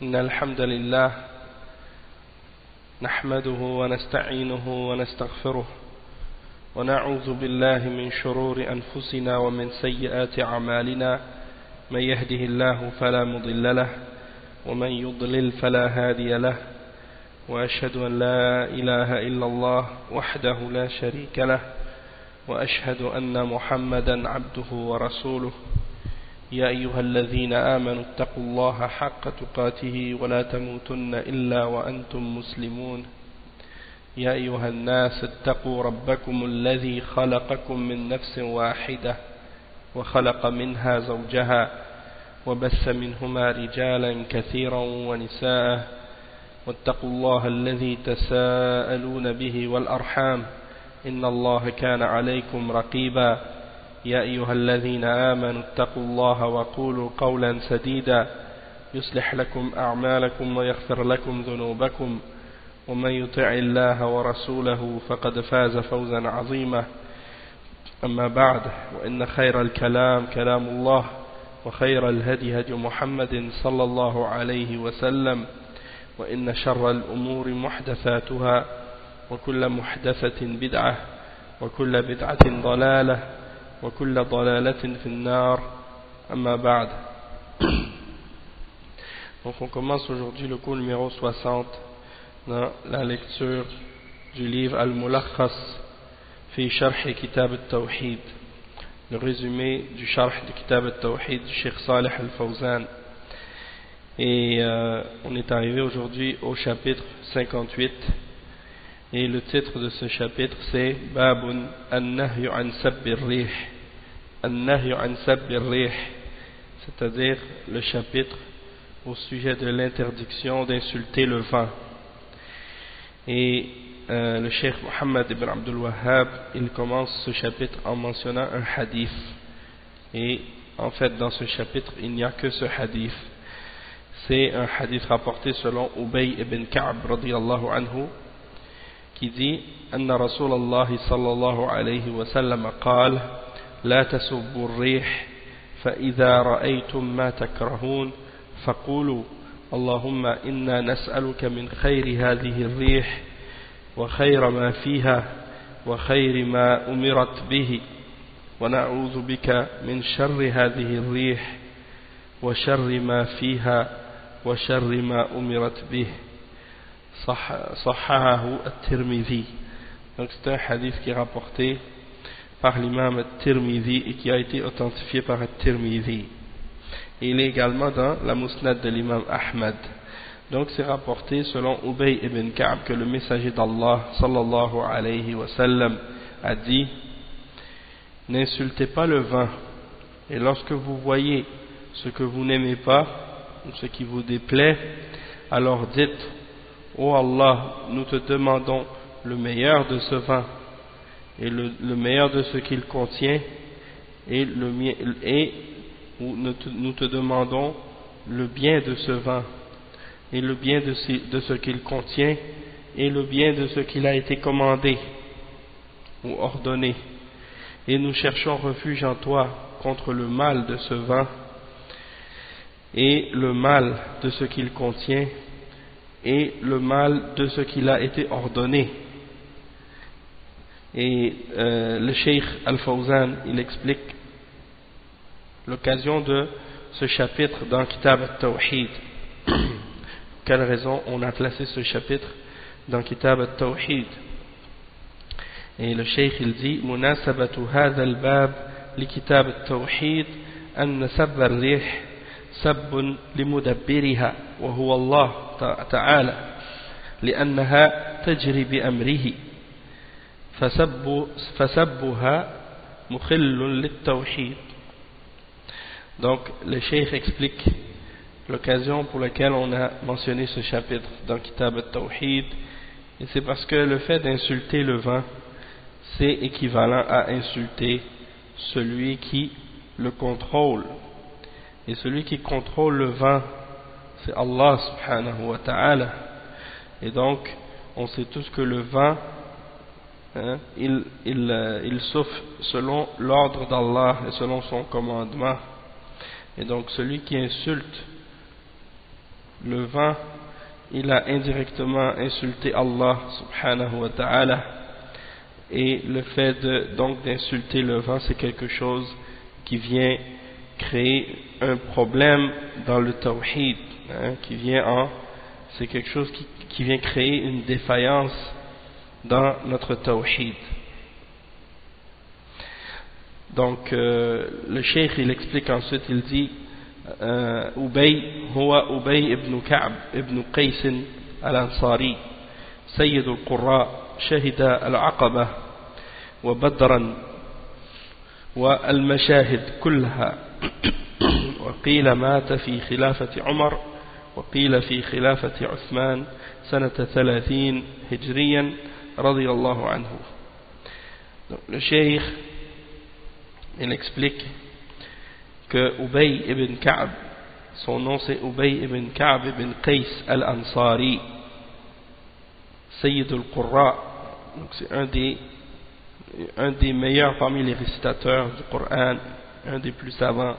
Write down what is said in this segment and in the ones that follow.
إن الحمد لله نحمده ونستعينه ونستغفره ونعوذ بالله من شرور أنفسنا ومن سيئات أعمالنا من يهده الله فلا مضل له ومن يضلل فلا هادي له وأشهد أن لا إله إلا الله وحده لا شريك له وأشهد أن محمدا عبده ورسوله يا أيها الذين آمنوا اتقوا الله حق تقاته ولا تموتن إلا وأنتم مسلمون يا أيها الناس اتقوا ربكم الذي خلقكم من نفس واحدة وخلق منها زوجها وبث منهما رجالا كثيرا ونساء واتقوا الله الذي تساءلون به والأرحام إن الله كان عليكم رقيبا يا أيها الذين آمنوا اتقوا الله وقولوا قولا سديدا يصلح لكم أعمالكم ويغفر لكم ذنوبكم ومن يطع الله ورسوله فقد فاز فوزا عظيما أما بعد وإن خير الكلام كلام الله وخير الهدي هدي محمد صلى الله عليه وسلم وإن شر الأمور محدثاتها وكل محدثة بدعة وكل بدعة ضلالة وكل ضلالة في النار أما بعد. Donc on commence aujourd'hui le cours numéro 60 dans la lecture du livre Al-Mulakhas fi Sharh Kitab al-Tawhid, le résumé du Sharh de Kitab al-Tawhid du Cheikh Salih al-Fawzan. Et on est arrivé aujourd'hui au chapitre 58 et le titre de ce chapitre c'est Babun an-Nahyu an Sabbir Rih, an-Nahyu an Sabbir Rih, c'est-à-dire le chapitre au sujet de l'interdiction d'insulter le vent. Et le Cheikh Mohammed ibn Abdul Wahhab il commence ce chapitre en mentionnant un hadith, et en fait dans ce chapitre il n'y a que ce hadith. C'est un hadith rapporté selon Ubay ibn Ka'b radiyallahu anhu qui dit أن رسول الله صلى الله عليه وسلم قال لا تسبوا الريح فإذا رأيتم ما تكرهون فقولوا اللهم إنا نسألك من خير هذه الريح وخير ما فيها وخير ما أمرت به ونعوذ بك من شر هذه الريح وشر ما فيها وشر ما أمرت به صححه الترمذي. Donc c'est un hadith qui est rapporté par l'imam al-Tirmidhi et qui a été authentifié par al-Tirmidhi. Et il est également dans la Musnad de l'imam Ahmad. Donc c'est rapporté selon Ubay ibn Ka'b que le messager d'Allah sallallahu alayhi wa sallam a dit: n'insultez pas le vent, et lorsque vous voyez ce que vous n'aimez pas ou ce qui vous déplaît, alors dites: ô Allah, nous te demandons le meilleur de ce vent et le meilleur de ce qu'il contient, et nous te demandons le bien de ce vent et le bien de ce qu'il contient et le bien de ce qu'il a été commandé ou ordonné, et nous cherchons refuge en toi contre le mal de ce vent et le mal de ce qu'il contient et le mal de ce qu'il a été ordonné. Et le Cheikh Al-Fawzan il explique l'occasion de ce chapitre dans Kitab al-Tawhid. Quelle raison on a placé ce chapitre dans Kitab al-Tawhid? Et le Cheikh il dit: munasabatu hadha al-bab li Kitab al-Tawhid an sabb ar-rih sabb limudabbiriha wa huwa Allah ta'ala لأنها تجري بأمره فسبها مخل للتوحيد. Donc le Cheikh explique l'occasion pour laquelle on a mentionné ce chapitre dans Kitab al-Tawhid, et c'est parce que le fait d'insulter le vent c'est équivalent à insulter celui qui le contrôle, et celui qui contrôle le vent c'est Allah subhanahu wa ta'ala. Et donc on sait tous que le vent il souffle selon l'ordre d'Allah et selon son commandement. Et donc celui qui insulte le vin, il a indirectement insulté Allah subhanahu wa ta'ala, et le fait donc d'insulter le vin, c'est quelque chose qui vient créer un problème dans le tawhid, c'est quelque chose qui vient créer une défaillance dans notre tawhid. Donc le cheikh il explique ensuite, il dit Ubay huwa Ubay ibn Ka'b ibn Qays al-Ansari sayyid al-Qurra shahida al-Aqaba wa Badran wa al-Mashahid kullaha وقيل مات في خلافة عمر وقيل في خلافة عثمان سنة 30 هجريا رضي الله عنه. Donc, le cheikh il explique que Ubay ibn Ka'b, son nom c'est Ubay ibn Ka'b ibn Qays al-Ansari, Sayyid al-Qurra, donc c'est un des meilleurs parmi les récitateurs du Coran, un des plus savants.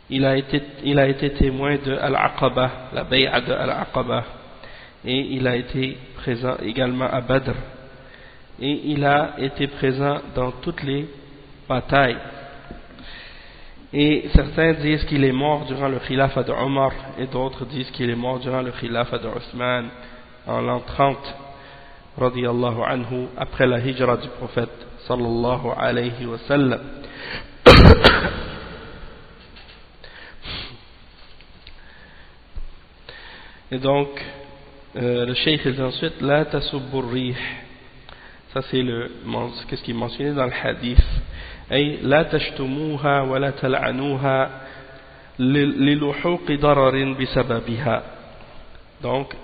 Il a été témoin de Al-Aqaba, la bay'a de Al-Aqaba, et il a été présent également à Badr, et il a été présent dans toutes les batailles. Et certains disent qu'il est mort durant le khilafat de Omar, et d'autres disent qu'il est mort durant le khilafat de Othman en l'an 30 radiyallahu anhu, après la hijra du prophète sallallahu alayhi wa sallam. Et donc le cheikh il dit ensuite la tasubbu rih, ça c'est qu'est-ce qui est mentionné dans le hadith, ay la tashtumuha wa la tal'anuha liluhuqi dararin bisababiha. Donc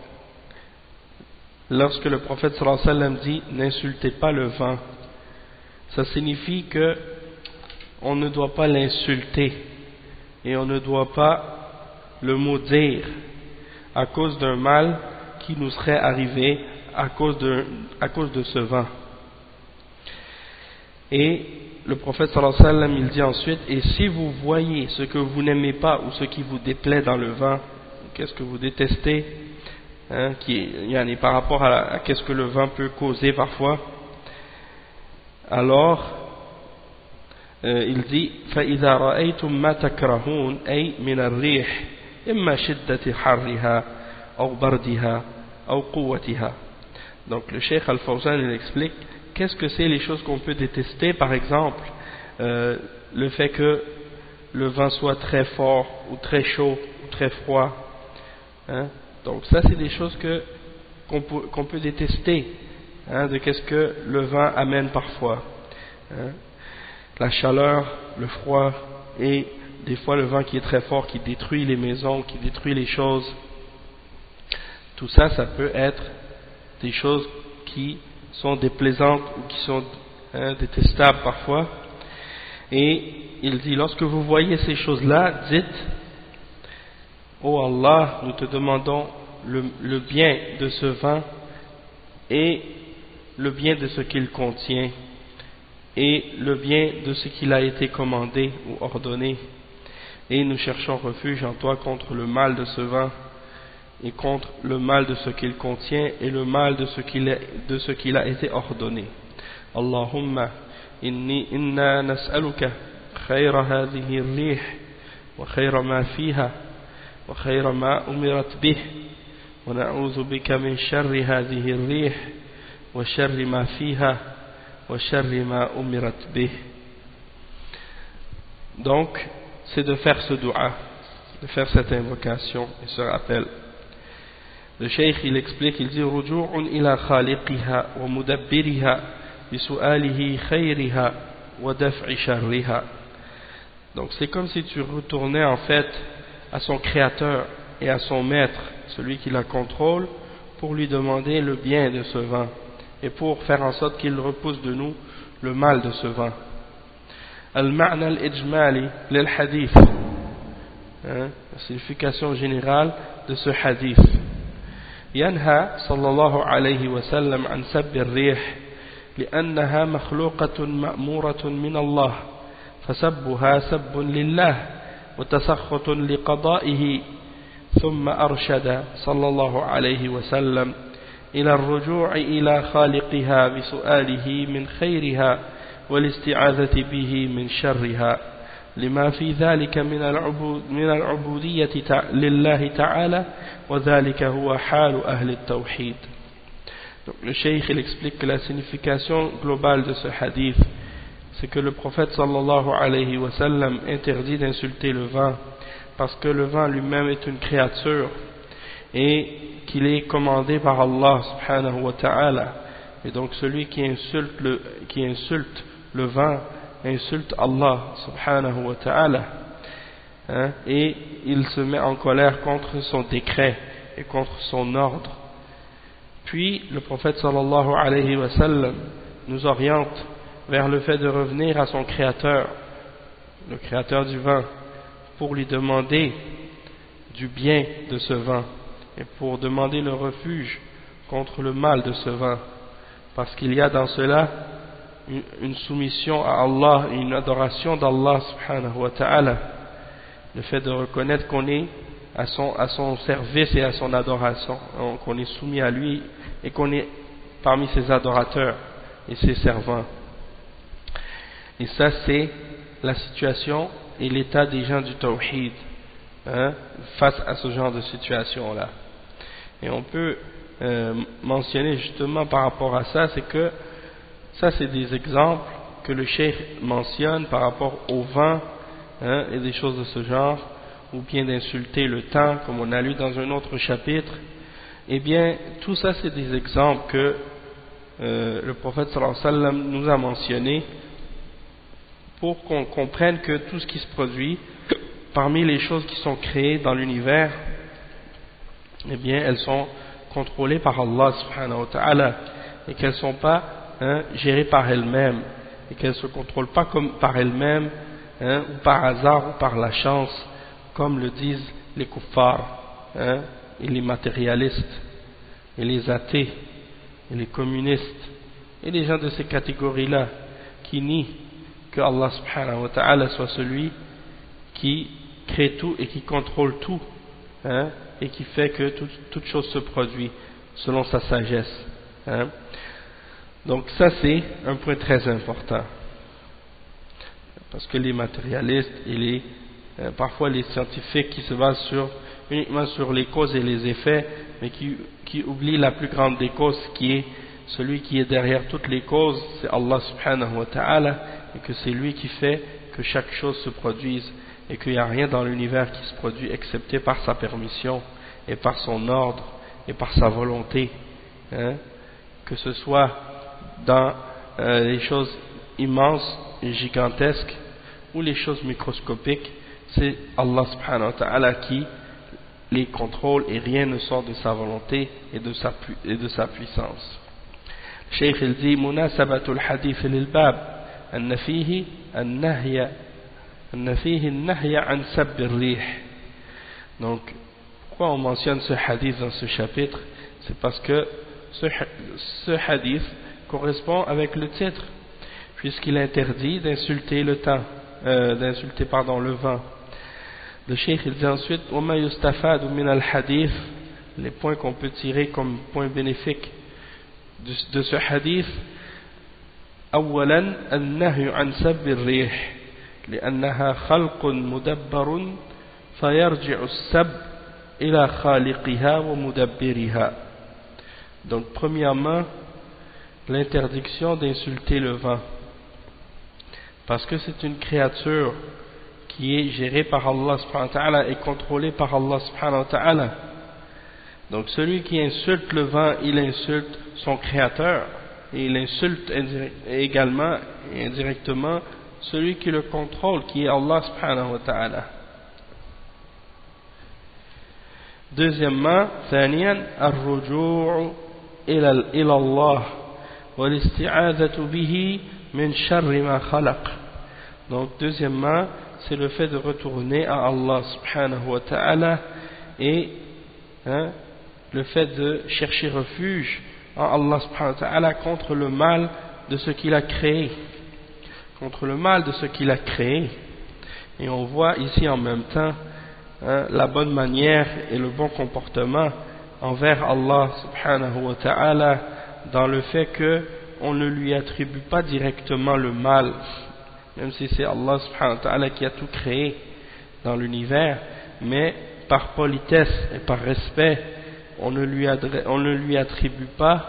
lorsque le prophète sallallahu alayhi wa sallam dit n'insultez pas le vin, ça signifie que on ne doit pas l'insulter et on ne doit pas le maudire à cause d'un mal qui nous serait arrivé à cause de ce vin. Et le prophèt sallallahu alayhi wa sallam il dit ensuite, et si vous voyez ce que vous n'aimez pas ou ce qui vous déplaît dans le vin, qu'est-ce que vous détestez, par rapport à qu'est-ce que le vin peut causer parfois, alors il dit فإذا رأيتم ما تكرهون أي من الريح إما شدة حرها أو بردها أو قوتها. Donc le Cheikh Al-Fawzan il explique qu'est-ce que c'est les choses qu'on peut détester, par exemple le fait que le vin soit très fort ou très chaud ou très froid, donc ça c'est des choses qu'on peut détester, de qu'est-ce que le vin amène parfois, la chaleur, le froid, et des fois le vent qui est très fort, qui détruit les maisons, qui détruit les choses. Tout ça, ça peut être des choses qui sont déplaisantes ou qui sont détestables parfois. Et il dit, lorsque vous voyez ces choses-là, dites, oh Allah, nous te demandons le bien de ce vin et le bien de ce qu'il contient et le bien de ce qu'il a été commandé ou ordonné. Et nous cherchons refuge en toi contre le mal de ce vin et contre le mal de ce qu'il contient et le mal de ce qu'il a été ordonné. Allahumma inna nas'aluka khayra hadhihi ar-rih wa khayra ma fiha wa khayra ma umirat bih wa na'udhu bika min sharri hadhihi ar-rih wa sharri ma fiha wa sharri ma umirat bih. Donc c'est de faire ce dua, de faire cette invocation et ce rappel. Le cheikh il explique, il dit ruju'un ila khaliqiha wa mudabbiriha bi su'alihi khayriha wa daf'i sharriha. Donc c'est comme si tu retournais en fait à son créateur et à son maître, celui qui la contrôle, pour lui demander le bien de ce vin et pour faire en sorte qu'il repousse de nous le mal de ce vin. المعنى الإجمالي للحديث, la signification générale de ce hadith. ينهى صلى الله عليه وسلم عن سب الريح لأنها مخلوقة مأمورة من الله فسبها سب لله وتسخط لقضائه ثم أرشد صلى الله عليه وسلم إلى الرجوع إلى خالقها بسؤاله من خيرها والاستعاذة به من شرها لما في ذلك من العبودية لله تعالى وذلك هو حال أهل التوحيد. Donc, le cheikh il explique que la signification globale de ce hadith, c'est que le prophète sallallahu alayhi wa sallam interdit d'insulter le vent parce que le vent lui-même est une créature et qu'il est commandé par Allah subhanahu wa ta'ala, et donc celui qui insulte le vent insulte Allah subhanahu wa ta'ala, et il se met en colère contre son décret et contre son ordre. Puis le prophète sallallahu alayhi wa sallam nous oriente vers le fait de revenir à son créateur, le créateur du vent, pour lui demander du bien de ce vent et pour demander le refuge contre le mal de ce vent, parce qu'il y a dans cela une soumission à Allah et une adoration d'Allah subhanahu wa ta'ala, le fait de reconnaître qu'on est à son service et à son adoration, qu'on est soumis à lui et qu'on est parmi ses adorateurs et ses servants. Et ça, c'est la situation et l'état des gens du tawhid, face à ce genre de situation-là. Et on peut mentionner justement par rapport à ça, c'est que ça, c'est des exemples que le cheikh mentionne par rapport au vent, et des choses de ce genre, ou bien d'insulter le temps, comme on a lu dans un autre chapitre. Eh bien, tout ça, c'est des exemples que le prophète sallallahu alayhi wa sallam nous a mentionnés pour qu'on comprenne que tout ce qui se produit, parmi les choses qui sont créées dans l'univers, eh bien, elles sont contrôlées par Allah subhanahu wa ta'ala, et qu'elles ne sont pas gérées par elles-mêmes, et qu'elles ne se contrôlent pas comme par elles-mêmes, ou par hasard ou par la chance, comme le disent les kuffars, et les matérialistes, et les athées, et les communistes, et les gens de ces catégories-là, qui nient que Allah subhanahu wa ta'ala soit celui qui crée tout et qui contrôle tout, et qui fait que toute chose se produit selon sa sagesse. Donc ça, c'est un point très important, parce que les matérialistes et parfois les scientifiques qui se basent uniquement sur les causes et les effets, mais qui oublient la plus grande des causes, qui est celui qui est derrière toutes les causes, c'est Allah subhanahu wa ta'ala, et que c'est lui qui fait que chaque chose se produise, et qu'il n'y a rien dans l'univers qui se produit excepté par sa permission et par son ordre et par sa volonté, que ce soit dans les choses immenses et gigantesques ou les choses microscopiques, c'est Allah subhanahu wa ta'ala qui les contrôle et rien ne sort de sa volonté et de sa puissance. Cheikh il dit munasabatul hadith lil bab أن فيه النهي عن سب الريح. Donc, pourquoi on mentionne ce hadith dans ce chapitre? C'est parce que ce hadith correspond avec le titre, puisqu'il interdit d'insulter le temps, le vent. Le cheikh il dit ensuite وما يستفاد من الحديث, les points qu'on peut tirer comme points bénéfiques de ce hadith. أولا النهي عن سب الريح لأنها خلق مدبر فيرجع السب إلى خالقها ومدبرها. Donc premièrement, l'interdiction d'insulter le vent, parce que c'est une créature qui est gérée par Allah subhanahu wa ta'ala et contrôlée par Allah subhanahu wa ta'ala. Donc celui qui insulte le vent, il insulte son créateur, et il insulte également et indirectement celui qui le contrôle, qui est Allah subhanahu wa ta'ala. Deuxièmement, ثانيا الرجوع إلى الله والاستعاذة به من شر ما خلق. Donc deuxièmement, c'est le fait de retourner à Allah subhanahu wa ta'ala et le fait de chercher refuge en Allah subhanahu wa ta'ala contre le mal de ce qu'il a créé, et on voit ici en même temps la bonne manière et le bon comportement envers Allah subhanahu wa ta'ala, dans le fait que on ne lui attribue pas directement le mal, même si c'est Allah subhanahu wa ta'ala qui a tout créé dans l'univers, mais par politesse et par respect, on ne lui attribue pas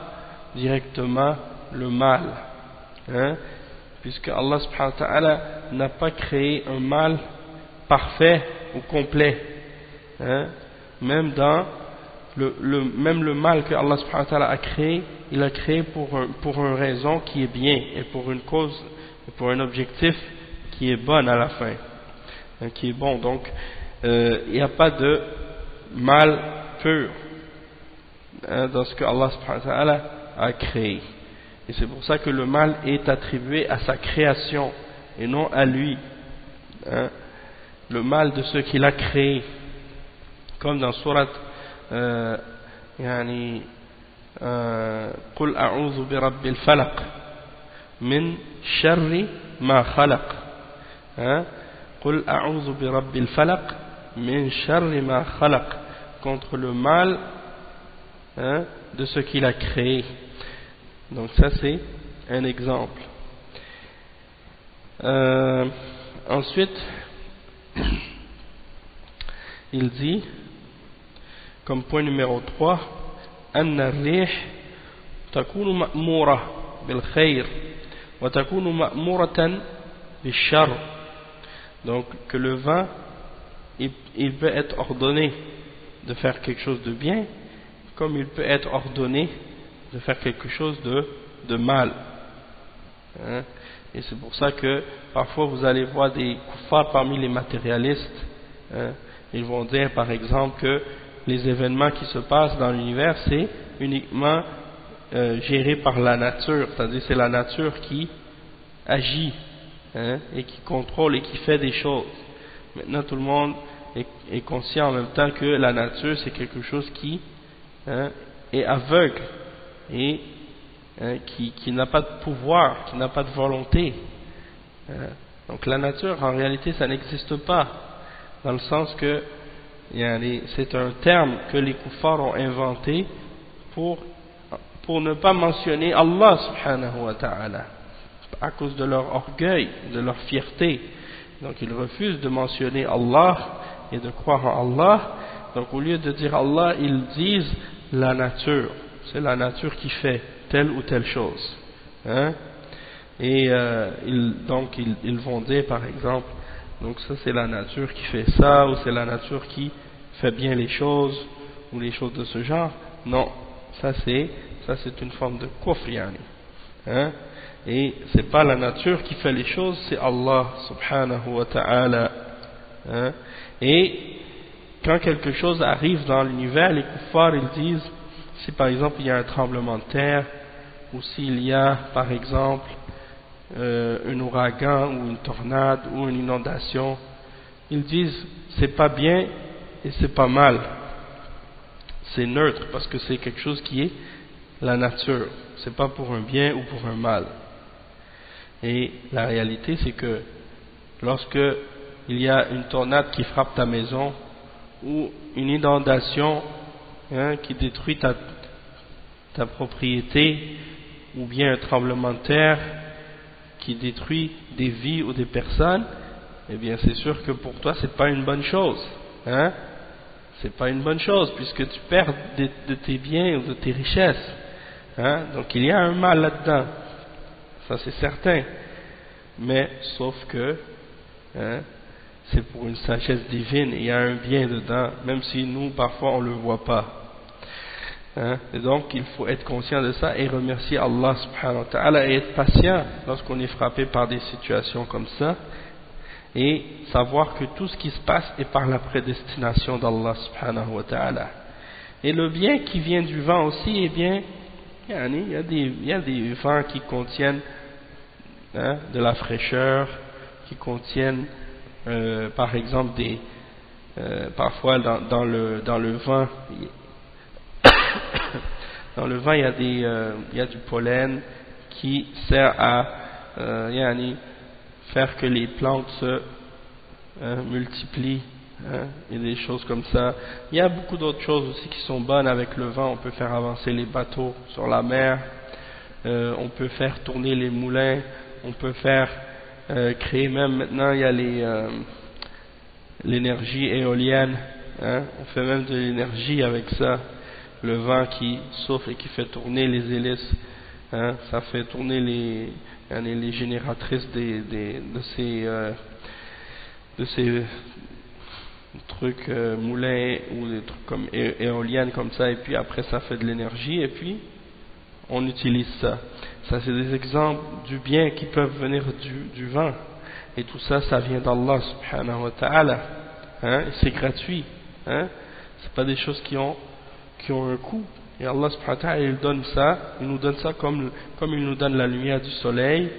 directement le mal, puisque Allah subhanahu wa ta'ala n'a pas créé un mal parfait ou complet, même dans même le mal que Allah subhanahu wa ta'ala a créé, il a créé pour une raison qui est bien et pour une cause, pour un objectif qui est bon à la fin, qui est bon. Donc il n'y a pas de mal pur dans ce que Allah subhanahu wa ta'ala a créé, et c'est pour ça que le mal est attribué à sa création et non à lui, le mal de ce qu'il a créé, comme dans sourate يعني قل أعوذ برب الفلق من شر ما خلق قل أعوذ برب الفلق من شر ما خلق, contre le mal de ce qu'il a créé. Donc ça c'est un exemple. Ensuite il dit comme point numéro 3, أن الريح تكون مأمورة بالخير وتكون مأمورة بالشر. Donc que le vent il peut être ordonné de faire quelque chose de bien, comme il peut être ordonné de faire quelque chose de mal, et c'est pour ça que parfois vous allez voir des kuffars parmi les matérialistes, ils vont dire par exemple que les événements qui se passent dans l'univers c'est uniquement géré par la nature, c'est-à-dire c'est la nature qui agit, et qui contrôle et qui fait des choses. Maintenant tout le monde est conscient en même temps que la nature c'est quelque chose qui est aveugle et qui n'a pas de pouvoir, qui n'a pas de volonté. Donc la nature en réalité ça n'existe pas, dans le sens que c'est un terme que les kuffars ont inventé pour ne pas mentionner Allah subhanahu wa ta'ala, à cause de leur orgueil, de leur fierté. Donc ils refusent de mentionner Allah et de croire en Allah. Donc au lieu de dire Allah, ils disent la nature, c'est la nature qui fait telle ou telle chose, et ils vont dire par exemple, donc ça c'est la nature qui fait ça, ou c'est la nature qui fait bien les choses, ou les choses de ce genre. Non, ça c'est une forme de kufr, et c'est pas la nature qui fait les choses, c'est Allah subhanahu wa ta'ala, et quand quelque chose arrive dans l'univers, les kuffars ils disent, si par exemple il y a un tremblement de terre, ou s'il y a par exemple un ouragan ou une tornade ou une inondation, ils disent c'est pas bien et c'est pas mal, c'est neutre parce que c'est quelque chose qui est la nature, c'est pas pour un bien ou pour un mal. Et la réalité c'est que lorsque il y a une tornade qui frappe ta maison, ou une inondation qui détruit ta propriété, ou bien un tremblement de terre qui détruit des vies ou des personnes, eh bien c'est sûr que pour toi c'est pas une bonne chose, c'est pas une bonne chose puisque tu perds de tes biens ou de tes richesses, donc il y a un mal là-dedans, ça c'est certain, mais sauf que c'est pour une sagesse divine, il y a un bien dedans, même si nous parfois on le voit pas, et donc il faut être conscient de ça et remercier Allah subhanahu wa ta'ala et être patient lorsqu'on est frappé par des situations comme ça, et savoir que tout ce qui se passe est par la prédestination d'Allah subhanahu wa ta'ala. Et le bien qui vient du vent aussi, eh bien il y a des vents qui contiennent de la fraîcheur, qui contiennent par exemple parfois dans le vent dans le vent il y a du pollen qui sert à faire que les plantes se multiplient, hein, et des choses comme ça. Il y a beaucoup d'autres choses aussi qui sont bonnes avec le vent. On peut faire avancer les bateaux sur la mer, on peut faire tourner les moulins, on peut faire créer, même maintenant il y a l'énergie éolienne, hein, on fait même de l'énergie avec ça, le vent qui souffle et qui fait tourner les hélices, hein, ça fait tourner les génératrices de ces trucs moulins ou des trucs comme éoliennes comme ça, et puis après ça fait de l'énergie et puis on utilise ça. Ça c'est des exemples du bien qui peuvent venir du vent, et tout ça, ça vient d'Allah subhanahu wa ta'ala, hein, c'est gratuit, hein, c'est pas des choses qui ont un coût, et Allah subhanahu wa ta'ala il nous donne ça comme il nous donne la lumière du soleil,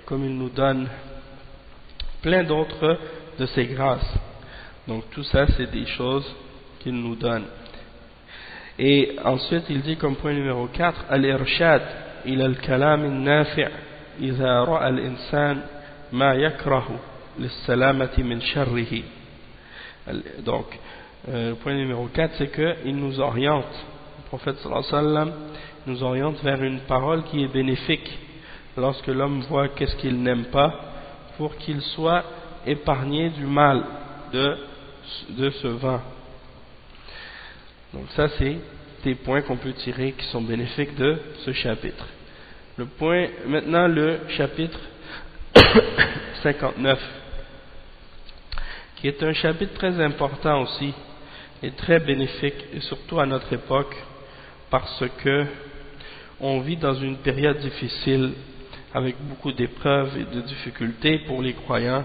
comme il nous donne plein d'autres de ses grâces. Donc tout ça c'est des choses qu'il nous donne. Et ensuite il dit comme point numéro 4, al-irshad ila al-kalam al-nafi' idha ra'a al-insan ma yakrahu lis-salamati min sharrihi. Donc le point numéro 4 c'est qu'il nous oriente, le prophète sallallahu alayhi wa sallam nous oriente vers une parole qui est bénéfique lorsque l'homme voit qu'est-ce qu'il n'aime pas, pour qu'il soit épargné du mal de ce vent. Donc ça c'est des points qu'on peut tirer qui sont bénéfiques de ce chapitre. Maintenant le chapitre 59, qui est un chapitre très important aussi et très bénéfique, et surtout à notre époque, parce que on vit dans une période difficile avec beaucoup d'épreuves et de difficultés pour les croyants,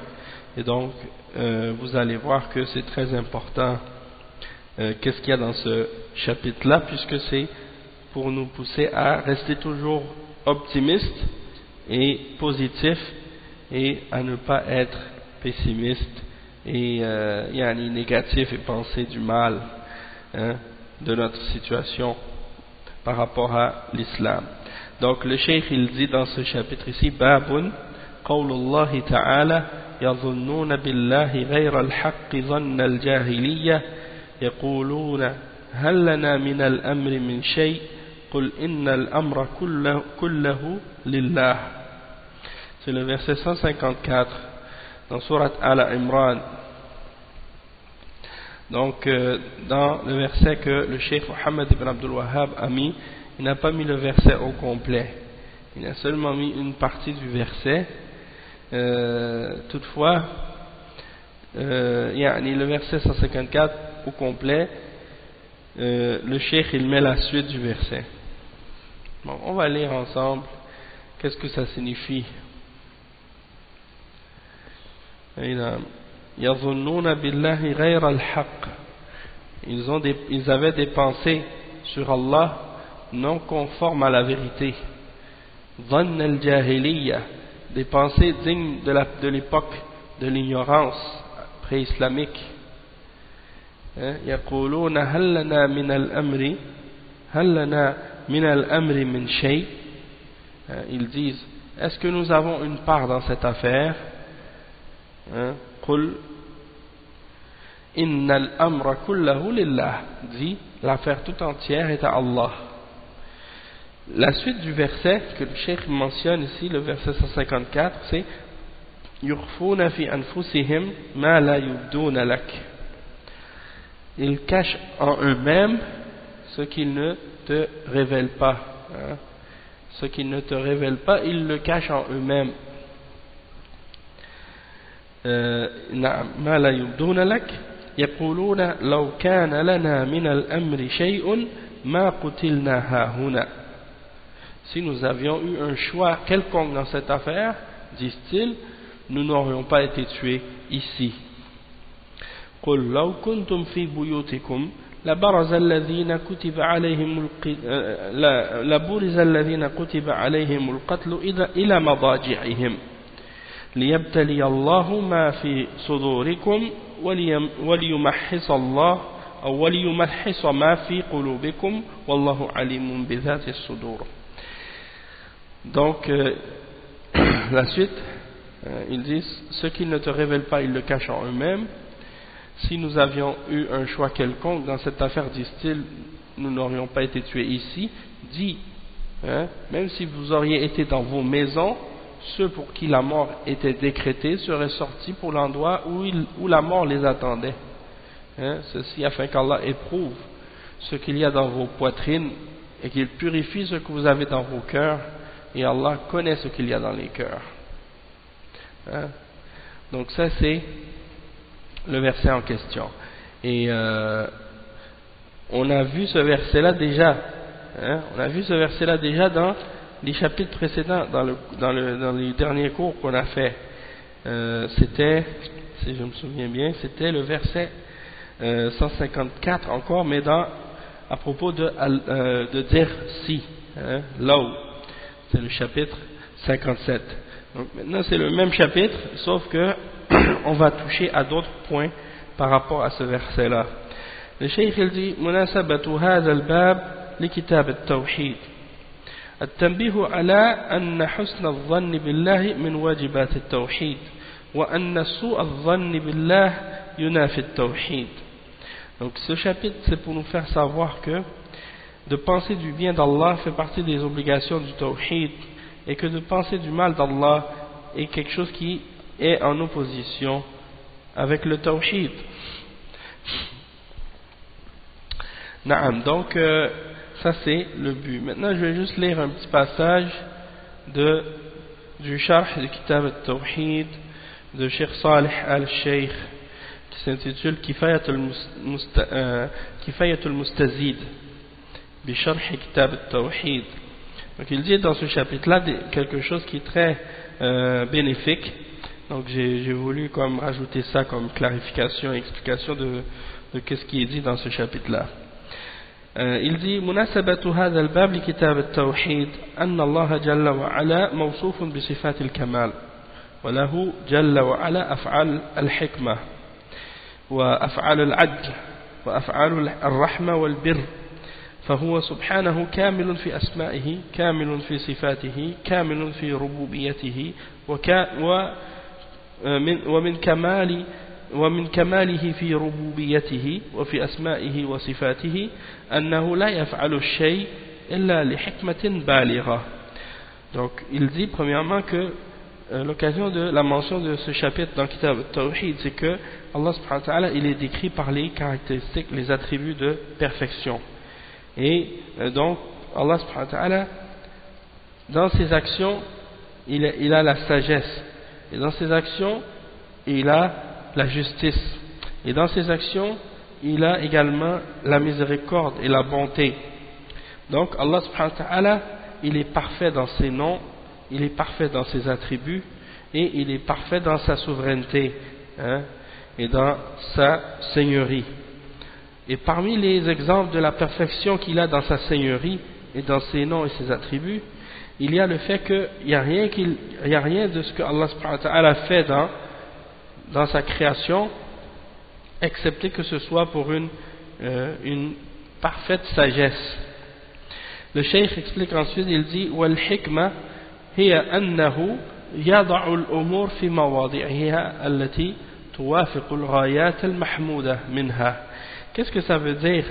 et donc vous allez voir que c'est très important qu'est-ce qu'il y a dans ce chapitre-là, puisque c'est pour nous pousser à rester toujours optimistes et positifs, et à ne pas être pessimistes et négatifs et penser du mal, hein, de notre situation par rapport à l'islam. Donc le cheikh il dit dans ce chapitre ici, Babun qawlullahi ta'ala يظنون بالله غير الحق ظن الجاهلية يقولون هل لنا من الأمر من شيء قل إن الأمر كله لله. C'est le verset 154 dans sourate Al-Imran. Donc dans le verset que le cheikh Mohammed ibn Abdul Wahhab a mis, il n'a pas mis le verset au complet, il a seulement mis une partie du verset. Toutefois le verset 154 au complet, le cheikh il met la suite du verset. Bon, on va lire ensemble qu'est-ce que ça signifie. يظنون بالله غير الحق, ils avaient des pensées sur Allah non conformes à la vérité. ظن الجاهلية, des pensées dignes de l'époque de l'ignorance pré-islamique. يقولون هل لنا من الأمر من شيء, ils disent est-ce que nous avons une part dans cette affaire? قل إن الأمر كله لله, dit l'affaire tout entière est à Allah. La suite du verset que le cheikh mentionne ici, le verset 154, c'est يخفون في أنفسهم ما لا يبدون لك. Ils cachent en eux-mêmes ce qu'ils ne te révèlent pas. Ce qu'ils ne te révèlent pas, ils le cachent en eux-mêmes. ما لا يبدون لك يقولون لو كان لنا من الأمر شيء ما قتلنا هاهنا. Si nous avions eu un choix quelconque dans cette affaire, disent-ils, nous n'aurions pas été tués ici. قل لو كنتم في بيوتكم لبرز الذين كتب عليهم القتل إلى مضاجعهم ليبتلي الله ما في صدوركم وليمحص الله أو وليمحص ما في قلوبكم والله عليم بذات الصدور. Donc la suite, ils disent, ce qu'ils ne te révèlent pas, ils le cachent en eux-mêmes. si nous avions eu un choix quelconque dans cette affaire, disent-ils, nous n'aurions pas été tués ici. Dit, hein, même si vous auriez été dans vos maisons, ceux pour qui la mort était décrétée seraient sortis pour l'endroit où la mort les attendait. Hein, ceci afin qu'Allah éprouve ce qu'il y a dans vos poitrines et qu'il purifie ce que vous avez dans vos cœurs, et Allah connaît ce qu'il y a dans les cœurs. Hein? Donc ça c'est le verset en question. Et on a vu ce verset-là déjà. Hein? On a vu ce verset-là déjà dans les chapitres précédents, dans les derniers cours qu'on a fait. C'était, si je me souviens bien, c'était le verset 154 encore, mais à propos de dire si, hein, là où, c'est le chapitre 57. Donc maintenant c'est le même chapitre, sauf que on va toucher à d'autres points par rapport à ce verset-là. Le cheikh il dit munasabatu hadha al-bab li kitab at-tawhid. التنبيه على أن حسن الظن بالله من واجبات التوحيد وأن سوء الظن بالله ينافي التوحيد. Donc ce chapitre c'est pour nous faire savoir que de penser du bien d'Allah fait partie des obligations du tawhid, et que de penser du mal d'Allah est quelque chose qui est en opposition avec le tawhid. Naam, donc ça c'est le but. Maintenant je vais juste lire un petit passage du Sharh du Kitab al-Tawhid de Cheikh Salih al-Sheikh qui s'intitule Kifayatul Mustazid bi Sharh Kitab al-Tawhid. Donc il dit dans ce chapitre-là quelque chose qui est très bénéfique. Donc j'ai voulu comme rajouter ça comme clarification et explication de ce qui est dit dans ce chapitre-là. Il dit مناسبة هذا الباب لكتاب التوحيد أن الله جل وعلا موصوف بصفات الكمال وله جل وعلا أفعال الحكمة وأفعال العدل وأفعال الرحمة والبر، فهو سبحانه كامل في أسمائه كامل في صفاته كامل في ربوبيته ومن كماله في ربوبيته وفي أسمائه وصفاته أنه لا يفعل الشيء إلا لحكمة بالغة. Donc il dit premièrement que l'occasion de la mention de ce chapitre dans Kitab al-Tawhid, c'est que Allah subhanahu wa ta'ala il est décrit par les caractéristiques, les attributs de perfection. Et donc Allah subhanahu wa ta'ala dans ses actions il a la sagesse, et dans ses actions il a la justice, et dans ses actions il a également la miséricorde et la bonté. Donc Allah subhanahu wa ta'ala il est parfait dans ses noms, il est parfait dans ses attributs, et il est parfait dans sa souveraineté, hein, et dans sa seigneurie. Et parmi les exemples de la perfection qu'il a dans sa seigneurie et dans ses noms et ses attributs, il y a le fait qu'il n'y a rien de ce que Allah subhanahu wa ta'ala fait dans sa création, excepté que ce soit pour une parfaite sagesse. Le cheikh explique ensuite, il dit وَالْحِكْمَةِ هِيَ أَنَّهُ يَضَعُ الْأُمُورِ فِي مَوَاضِعِهَا التي توافق الغايات المحمودة منها. Qu'est-ce que ça veut dire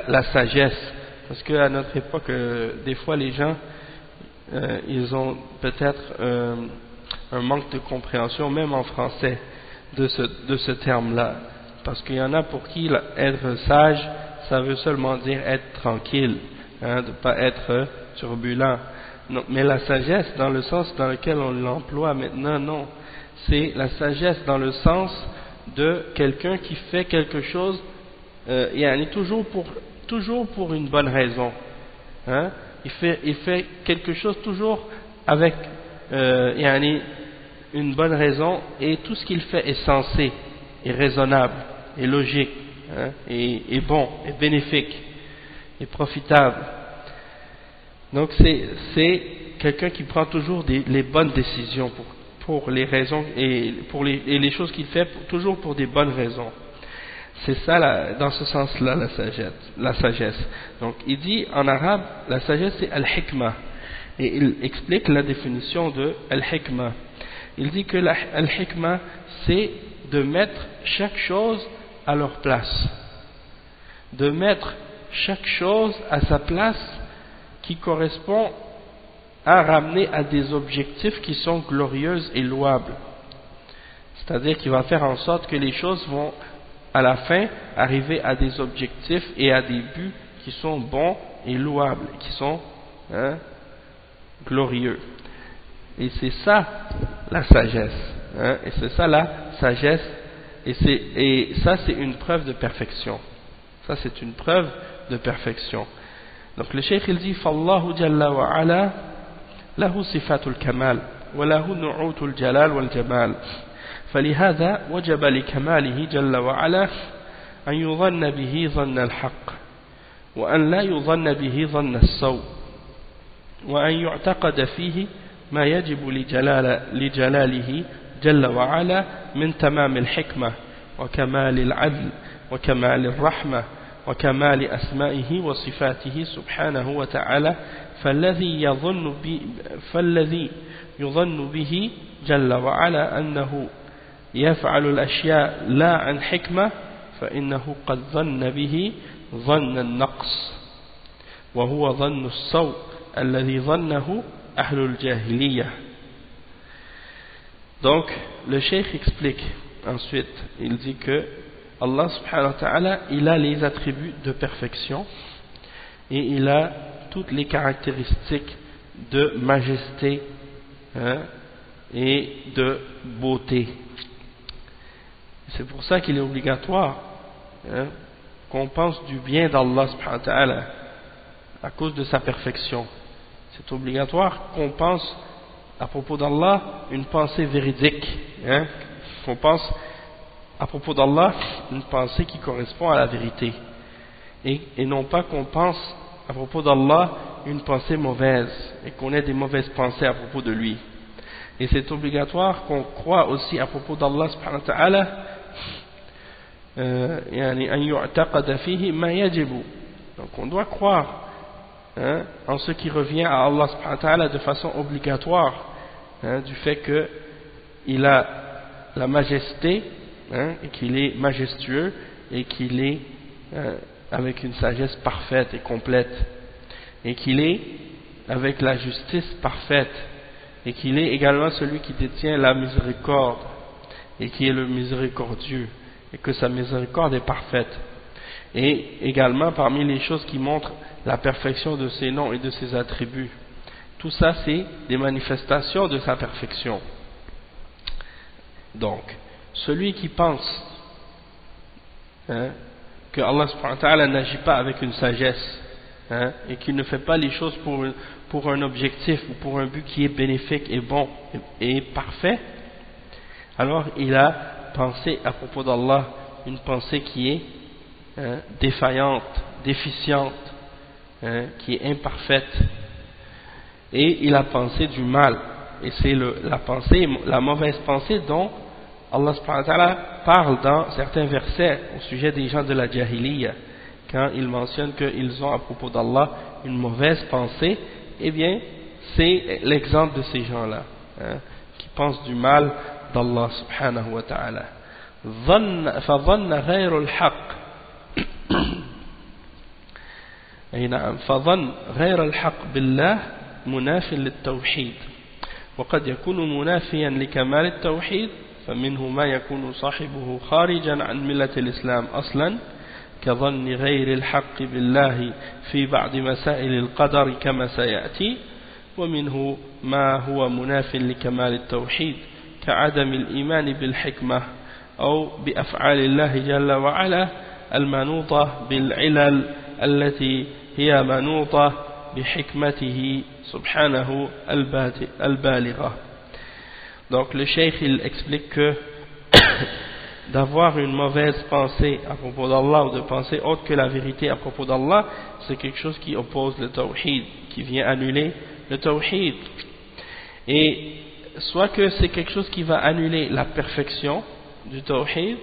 la sagesse? Parce qu'à notre époque, des fois les gens ils ont peut-être un manque de compréhension, même en français, de ce terme-là. Parce qu'il y en a pour qui être sage, ça veut seulement dire être tranquille, hein, de ne pas être turbulent. Non, mais la sagesse, dans le sens dans lequel on l'emploie maintenant, non. C'est la sagesse dans le sens de quelqu'un qui fait quelque chose toujours pour une bonne raison, hein? Il fait quelque chose toujours avec une bonne raison, et tout ce qu'il fait est sensé, est raisonnable, est logique, hein? Et bon, est bénéfique, est profitable. Donc c'est quelqu'un qui prend toujours les bonnes décisions pour les raisons et les choses qu'il fait toujours pour des bonnes raisons. C'est ça, dans ce sens-là, la sagesse. Donc, il dit en arabe, la sagesse c'est al-hikmah. Et il explique la définition de al-hikmah. Il dit que al-hikmah, c'est de mettre chaque chose à leur place, de mettre chaque chose à sa place qui correspond à ramener à des objectifs qui sont glorieuses et louables. C'est-à-dire qu'il va faire en sorte que les choses vont à la fin arriver à des objectifs et à des buts qui sont bons et louables, qui sont glorieux. Et c'est ça la sagesse, et c'est ça la sagesse, et ça c'est une preuve de perfection. Ça c'est une preuve de perfection. Donc le cheikh il dit فالله جل وعلا له صفات الكمال وله نعوت الجلال والجمال فلهذا وجب لكماله جل وعلا أن يظن به ظن الحق وأن لا يظن به ظن السوء وأن يعتقد فيه ما يجب لجلاله جل وعلا من تمام الحكمة وكمال العدل وكمال الرحمة وكمال أسمائه وصفاته سبحانه وتعالى فالذي يظن به جل وعلا أنه يفعل الأشياء لا عن حكمة فإنه قد ظن به ظن النقص وهو ظن السوء الذي ظنه أهل الجاهلية. Donc le cheikh explique ensuite, il dit que Allah subhanahu wa ta'ala, il a les attributs de perfection et il a toutes les caractéristiques de majesté et de beauté. C'est pour ça qu'il est obligatoire qu'on pense du bien d'Allah subhanahu wa ta'ala à cause de sa perfection. C'est obligatoire qu'on pense à propos d'Allah une pensée véridique, qu'on pense à propos d'Allah une pensée qui correspond à la vérité, et non pas qu'on pense à propos d'Allah une pensée mauvaise et qu'on ait des mauvaises pensées à propos de lui. Et c'est obligatoire qu'on croit aussi à propos d'Allah subhanahu wa ta'ala donc on doit croire en ce qui revient à Allah subhanahu wa ta'ala de façon obligatoire, du fait qu'il a la majesté, et qu'il est majestueux et qu'il est avec une sagesse parfaite et complète, et qu'il est avec la justice parfaite, et qu'il est également celui qui détient la miséricorde et qui est le miséricordieux, et que sa miséricorde est parfaite. Et également parmi les choses qui montrent la perfection de ses noms et de ses attributs, tout ça c'est des manifestations de sa perfection. Donc celui qui pense que Allah subhanahu wa ta'ala n'agit pas avec une sagesse, et qu'il ne fait pas les choses pour un objectif ou pour un but qui est bénéfique et bon et parfait, alors il a pensé à propos d'Allah une pensée qui est défaillante, déficiente, qui est imparfaite, et il a pensé du mal, et c'est la mauvaise pensée dont Allah subhanahu wa ta'ala parle dans certains versets au sujet des gens de la Jahiliya, quand il mentionne qu'ils ont à propos d'Allah une mauvaise pensée. Eh bien c'est l'exemple de ces gens-là, qui pensent du mal d'Allah subhanahu wa ta'ala. فظن غير الحق أي نعم فظن غير الحق بالله مناف للتوحيد وقد يكون منافيا لكمال التوحيد فمنه ما يكون صاحبه خارجا عن ملة الإسلام أصلا كظن غير الحق بالله في بعض مسائل القدر كما سيأتي ومنه ما هو مناف لكمال التوحيد كعدم الإيمان بالحكمة أو بأفعال الله جل وعلا المنوطة بالعلل التي هي منوطة بحكمته سبحانه البالغة. Donc le cheikh il explique que d'avoir une mauvaise pensée à propos d'Allah ou de penser autre que la vérité à propos d'Allah, c'est quelque chose qui oppose le tawhid, qui vient annuler le tawhid. Et soit que c'est quelque chose qui va annuler la perfection du tawhid,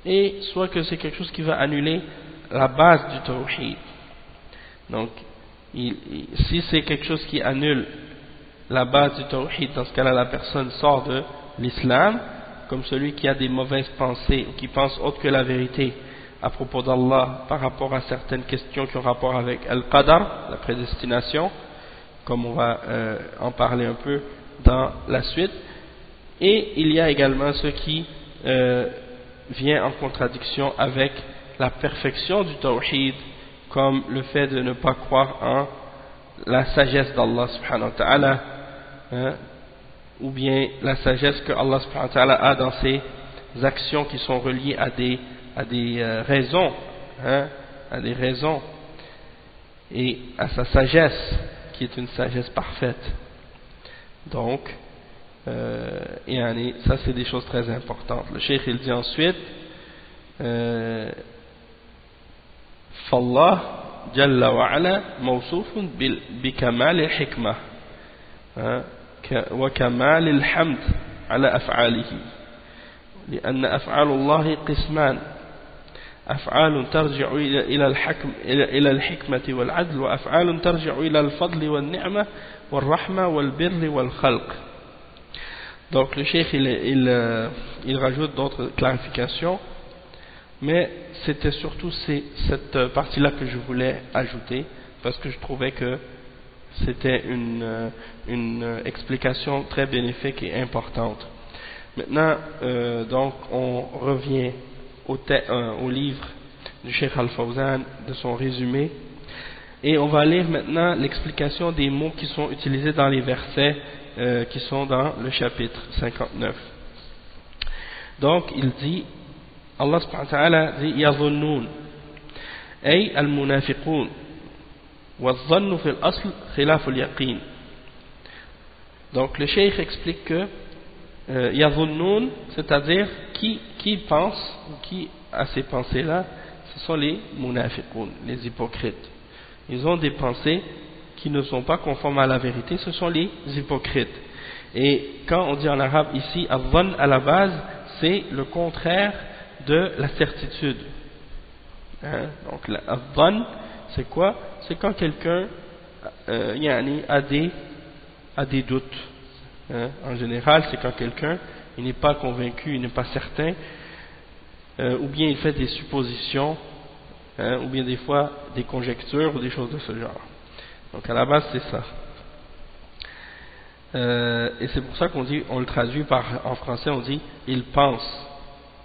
et soit que c'est quelque chose qui va annuler la base du tawhid. Donc si c'est quelque chose qui annule la base du tawhid, dans ce cas-là la personne sort de l'islam, comme celui qui a des mauvaises pensées ou qui pense autre que la vérité à propos d'Allah par rapport à certaines questions qui ont rapport avec Al-Qadar, la prédestination, comme on va en parler un peu dans la suite. Et il y a également ce qui vient en contradiction avec la perfection du tawhid, comme le fait de ne pas croire en la sagesse d'Allah subhanahu wa ta'ala, ou bien la sagesse que Allah subhanahu wa ta'ala a dans ses actions qui sont reliées à des raisons, à des raisons, et à sa sagesse qui est une sagesse parfaite. Donc et ça c'est des choses très importantes. Le cheikh il dit ensuite فالله جل وعلا موصوف بكمال الحكمة وكمال الحمد على أفعاله، لأن أفعال الله قسمان: أفعال ترجع إلى الحكمة والعدل، وأفعال ترجع إلى الفضل والنعمة والرحمة والبر والخلق. Donc le cheikh il rajoute d'autres clarifications, mais c'était surtout cette partie-là que je voulais ajouter, parce que je trouvais que c'était une explication très bénéfique et importante. Maintenant, donc on revient au livre du Cheikh Al-Fawzan, de son résumé, et on va lire maintenant l'explication des mots qui sont utilisés dans les versets qui sont dans le chapitre 59. Donc il dit, Allah subhanahu wa ta'ala dit يظنون أي المنافقون والظن في الأصل خلاف اليقين. Donc le cheikh explique que يظنون, c'est-à-dire qui pense, ou qui a ces pensées-là, ce sont les munafiqun, les hypocrites. Ils ont des pensées qui ne sont pas conformes à la vérité, ce sont les hypocrites. Et quand on dit en arabe ici al-dhann à la base, c'est le contraire de la certitude. Donc al-dhann c'est quoi? C'est quand quelqu'un a des doutes. En général, c'est quand quelqu'un il n'est pas convaincu, il n'est pas certain, ou bien il fait des suppositions, ou bien des fois des conjectures ou des choses de ce genre. Donc à la base c'est ça. Et c'est pour ça qu'on dit, on le traduit en français, on dit ils pensent,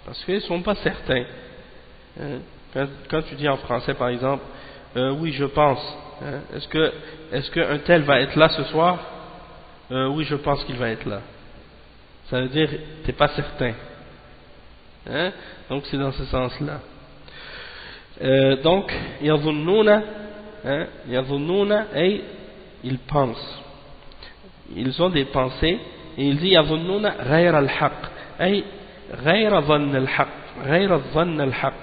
parce qu'ils ne sont pas certains. Quand tu dis en français par exemple, oui je pense, est-ce que un tel va être là ce soir? Oui je pense qu'il va être là. Ça veut dire tu n'es pas certain. Donc c'est dans ce sens-là. Donc yadhunnuna, et ils pensent, ils ont des pensées, et il dit yadhunnuna ghayr al-haq, ay ghayr dhann al-haq, ghayr dhann al-haq,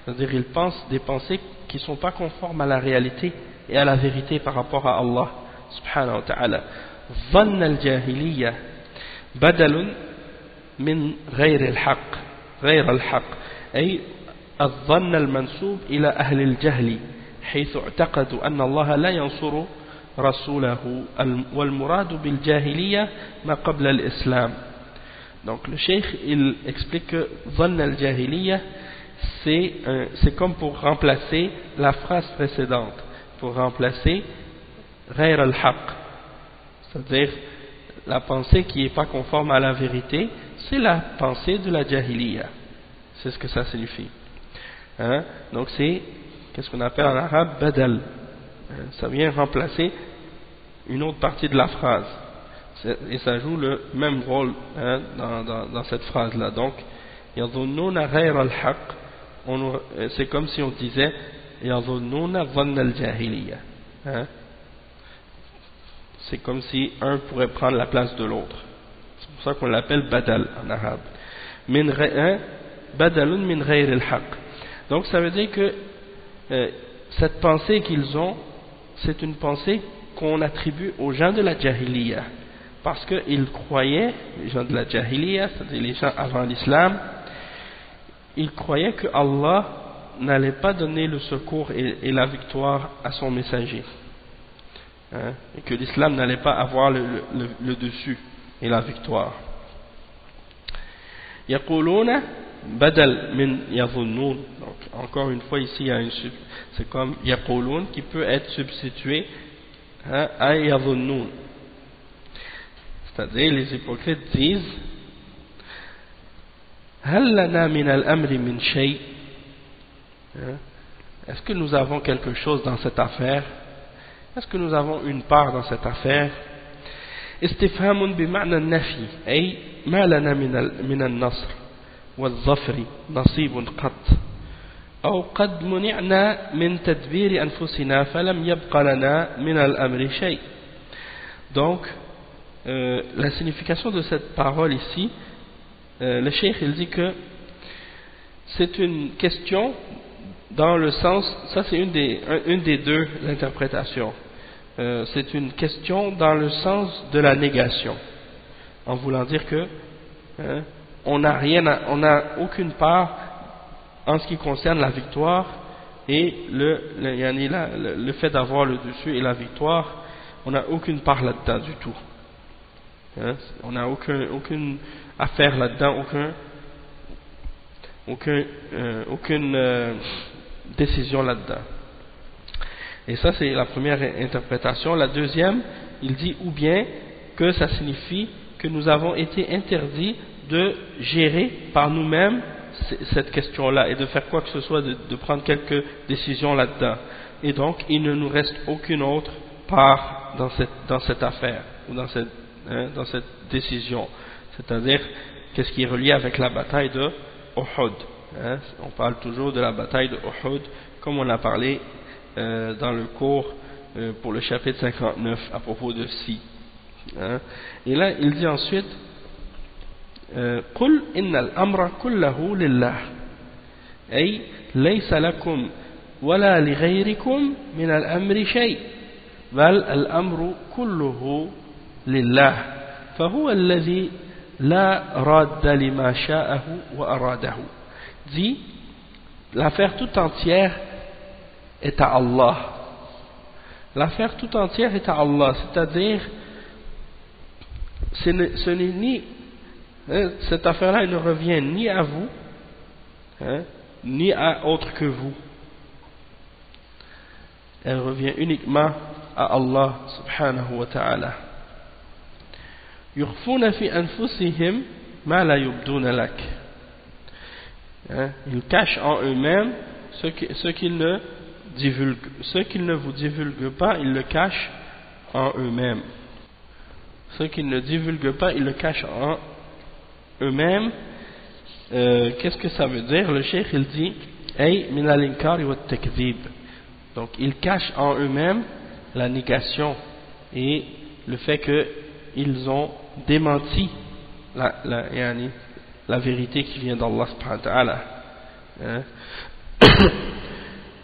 c'est-à-dire ils pensent des pensées qui ne sont pas conformes à la réalité et à la vérité par rapport à Allah subhanahu wa ta'ala. Dhann al-jahiliya badalun min ghayr al-haq, ghayr al-haq, ay الظن المنسوب إلى أهل الجهل حيث اعتقدوا أن الله لا ينصر رسوله والمراد بالجاهلية ما قبل الإسلام. Donc le cheikh il explique que ظن الجاهلية c'est comme pour remplacer la phrase précédente, pour remplacer غير الحق, c'est-à-dire la pensée qui n'est pas conforme à la vérité, c'est la pensée de la jahiliya, c'est ce que ça signifie. Donc c'est qu'est-ce qu'on appelle en arabe badal, ça vient remplacer une autre partie de la phrase et ça joue le même rôle dans cette phrase là. Donc yadhunnuna ghayra al-haq, c'est comme si on disait yadhunnuna dhanna al-jahiliya, c'est comme si un pourrait prendre la place de l'autre, c'est pour ça qu'on l'appelle badal en arabe, badalun min ghayr al-haq. Donc ça veut dire que cette pensée qu'ils ont, c'est une pensée qu'on attribue aux gens de la jahiliya, parce qu'ils croyaient, les gens de la jahiliya, c'est-à-dire les gens avant l'islam, ils croyaient que Allah n'allait pas donner le secours et la victoire à son messager, et que l'islam n'allait pas avoir le dessus et la victoire. Yaquluna badal min yadhunnun. Donc encore une fois ici il y a c'est comme yaqulun qui peut être substitué à yadhunnun. C'est-à-dire les hypocrites disent hal lana min al-amri min shay. Est-ce que nous avons quelque chose dans cette affaire? Est-ce que nous avons une part dans cette affaire? استفهام بمعنى النفي أي ما لنا من النصر والظفر نصيب قط أو قد منعنا من تدبير أنفسنا فلم يبق لنا من الأمر شيء. Donc la signification de cette parole ici, le cheikh il dit que c'est une question dans le sens, ça c'est une des deux interprétations. C'est une question dans le sens de la négation, en voulant dire que on n'a aucune part en ce qui concerne la victoire et le fait d'avoir le dessus et la victoire, on n'a aucune part là-dedans du tout. On n'a aucune affaire là-dedans, aucune décision là-dedans. Et ça c'est la première interprétation. La deuxième, il dit ou bien que ça signifie que nous avons été interdits de gérer par nous-mêmes cette question-là et de faire quoi que ce soit, de prendre quelques décisions là-dedans. Et donc il ne nous reste aucune autre part dans cette affaire ou dans cette décision. C'est-à-dire qu'est-ce qui est relié avec la bataille de Uhud. On parle toujours de la bataille de Uhud comme on a parlé dans le cours pour le chapitre 59 à propos de Si. Et là il dit ensuite قل إن الأمر كله لله أي ليس لكم ولا لغيركم من الأمر شيء بل الأمر كله لله فهو الذي لا راد لما شاءه وأراده. Dit l'affaire toute entière est à Allah. L'affaire toute entière est à Allah, c'est-à-dire ce n'est ni cette affaire-là elle ne revient ni à vous ni à autre que vous. Elle revient uniquement à Allah subhanahu wa ta'ala. يخفون في أنفسهم ما لا يبدون لك. Ils cachent en eux-mêmes ce qu'ils ne vous divulguent pas, ils le cachent en eux-mêmes. Ce qu'ils ne divulguent pas, ils le cachent en eux-mêmes. Qu'est-ce que ça veut dire? Le cheikh il dit ay min al-inkar wa at-takdhib. Donc ils cachent en eux-mêmes la négation et le fait qu'ils ont démenti la vérité qui vient d'Allah subhanahu wa ta'ala.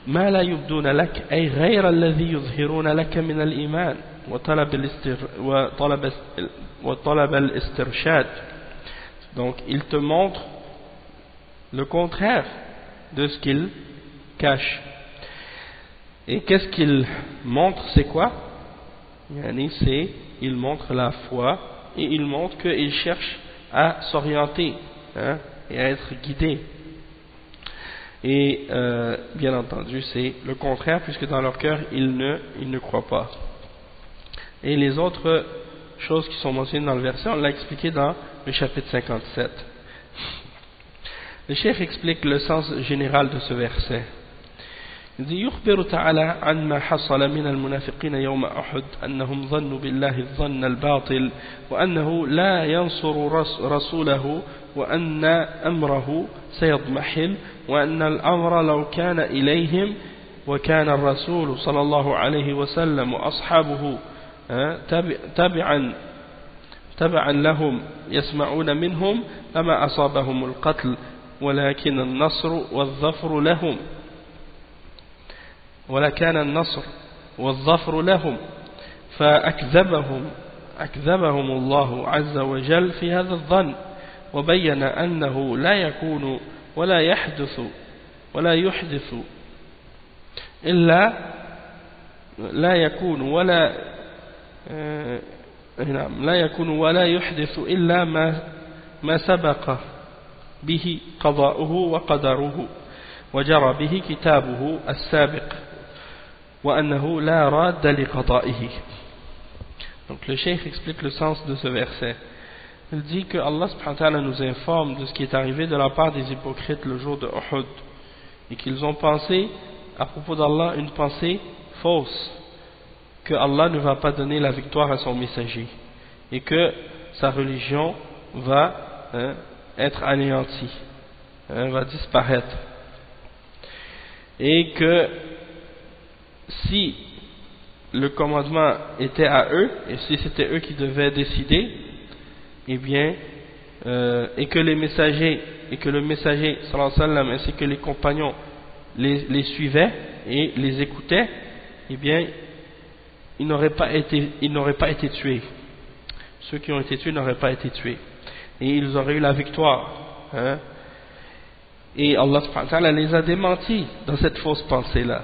ما لا يبدون لك أي غير الذي يظهرون لك من الإيمان وطلب الاسترشاد. Donc il te montre le contraire de ce qu'il cache. Et qu'est-ce qu'il montre? C'est quoi? C'est il montre la foi et il montre qu'il cherche à s'orienter et à être guidé. Et bien entendu c'est le contraire puisque dans leur cœur ils ne croient pas. Et les autres choses qui sont mentionnées dans le verset on l'a expliqué dans le chapitre 57. Le cheikh explique le sens général de ce verset. Il dit يخبر تعالى عن ما حصل من المنافقين يوم أحد أنهم ظنوا بالله الظن الباطل وأنه لا ينصر رسوله وأن أمره سيضمحل وأن الأمر لو كان إليهم وكان الرسول صلى الله عليه وسلم وأصحابه تبعا لهم يسمعون منهم لما أصابهم القتل ولكن النصر والظفر لهم ولكان النصر والظفر لهم فأكذبهم الله عز وجل في هذا الظن وبين أنه لا يكون ولا يحدث إلا لا يكون ولا يحدث إلا ما سبق به قضاؤه وقدره وجرى به كتابه السابق وأنه لا راد لقضائه. Donc le cheikh explique le sens de ce verset. Il dit que Allah subhanahu wa ta'ala nous informe de ce qui est arrivé de la part des hypocrites le jour de Uhud, et qu'ils ont pensé à propos d'Allah une pensée fausse, que Allah ne va pas donner la victoire à son messager et que sa religion va être anéantie, va disparaître, et que si le commandement était à eux et si c'était eux qui devaient décider, eh bien et que les messagers et que le messager sallallahu alayhi wa sallam ainsi que les compagnons les suivaient et les écoutaient, eh bien ils n'auraient pas été tués. Ceux qui ont été tués n'auraient pas été tués et ils auraient eu la victoire, et Allah subhanahu wa ta'ala les a démentis dans cette fausse pensée là,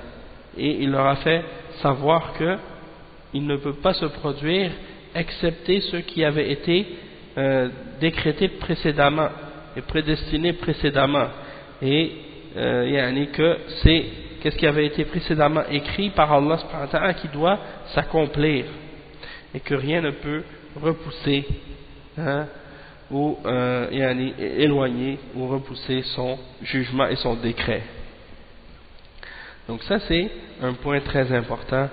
et il leur a fait savoir que il ne peut pas se produire excepté ceux qui avaient été décrétés précédemment et prédestinés précédemment, et que c'est qu'est-ce qui avait été précédemment écrit par Allah subhanahu wa ta'ala qui doit s'accomplir, et que rien ne peut repousser ou éloigner ou repousser son jugement et son décret. Donc ça c'est un point très important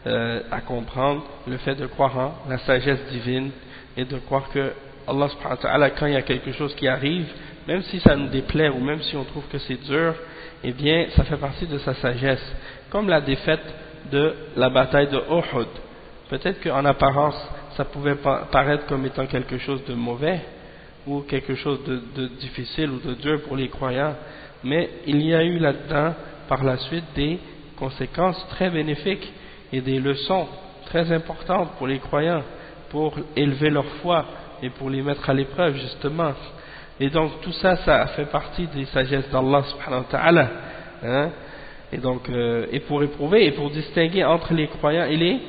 à comprendre, le fait de croire en la sagesse divine et de croire que Allah subhanahu wa ta'ala, quand il y a quelque chose qui arrive, même si ça nous déplaît ou même si on trouve que c'est dur, eh bien ça fait partie de sa sagesse, comme la défaite de la bataille de Uhud. Peut-être qu'en apparence ça pouvait paraître comme étant quelque chose de mauvais ou quelque chose de difficile ou de dur pour les croyants, mais il y a eu là-dedans par la suite des conséquences très bénéfiques et des leçons très importantes pour les croyants, pour élever leur foi et pour les mettre à l'épreuve justement. Et donc tout ça, ça fait partie des sagesses d'Allah subhanahu wa ta'ala, et donc et pour éprouver et pour distinguer entre les croyants et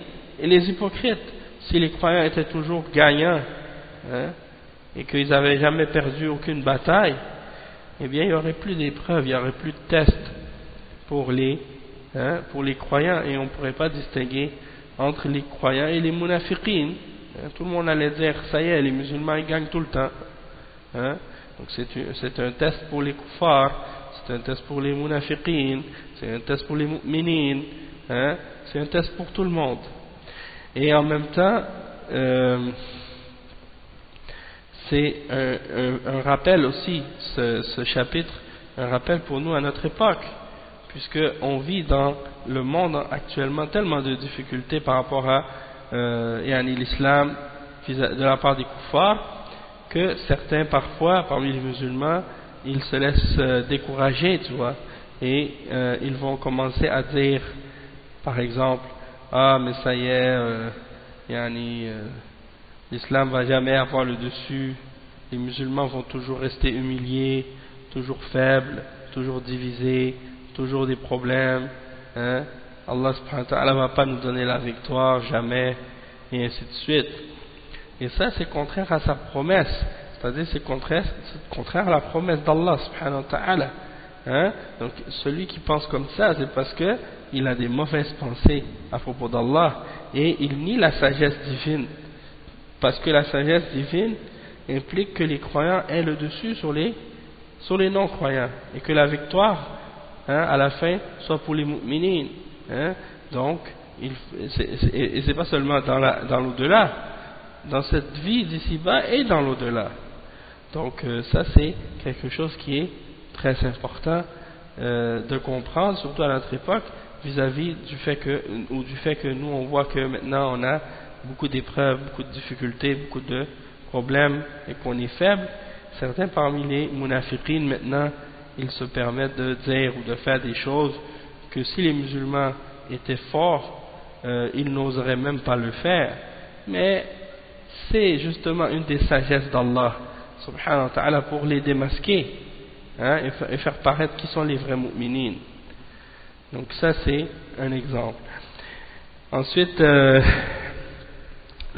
les hypocrites. Si les croyants étaient toujours gagnants, et qu'ils n'avaient jamais perdu aucune bataille, eh bien il n'y aurait plus d'épreuves, il n'y aurait plus de tests pour les croyants, et on ne pourrait pas distinguer entre les croyants et les munafiqines. Tout le monde allait dire ça y est, les musulmans ils gagnent tout le temps. Donc c'est un test pour les kuffars, c'est un test pour les munafiqines, c'est un test pour les mu'minines, c'est un test pour tout le monde. Et en même temps c'est un rappel aussi, ce chapitre, un rappel pour nous à notre époque, puisqu'on vit dans le monde actuellement tellement de difficultés par rapport à l'islam de la part des kuffars, que certains parfois parmi les musulmans ils se laissent décourager, tu vois, et ils vont commencer à dire par exemple, ah mais ça y est, l'islam va jamais avoir le dessus, les musulmans vont toujours rester humiliés, toujours faibles, toujours divisés, toujours des problèmes, Allah subhanahu wa ta'ala va pas nous donner la victoire jamais, et ainsi de suite. Et ça c'est contraire à sa promesse, c'est-à-dire c'est contraire à la promesse d'Allah subhanahu wa ta'ala. Donc celui qui pense comme ça, c'est parce que il a des mauvaises pensées à propos d'Allah, et il nie la sagesse divine, parce que la sagesse divine implique que les croyants aient le dessus sur les non-croyants, et que la victoire à la fin soit pour les mu'minines. Donc et c'est pas seulement dans l'au-delà, dans cette vie d'ici-bas et dans l'au-delà. Donc ça c'est quelque chose qui est très important de comprendre, surtout à notre époque, vis-à-vis du fait que nous on voit que maintenant on a beaucoup d'épreuves, beaucoup de difficultés, beaucoup de problèmes, et qu'on est faible. Certains parmi les munafiqines maintenant, ils se permettent de dire ou de faire des choses que si les musulmans étaient forts, ils n'oseraient même pas le faire. Mais c'est justement une des sagesses d'Allah subhanahu wa ta'ala pour les démasquer, et faire paraître qui sont les vrais mu'minines. Donc ça c'est un exemple. Ensuite le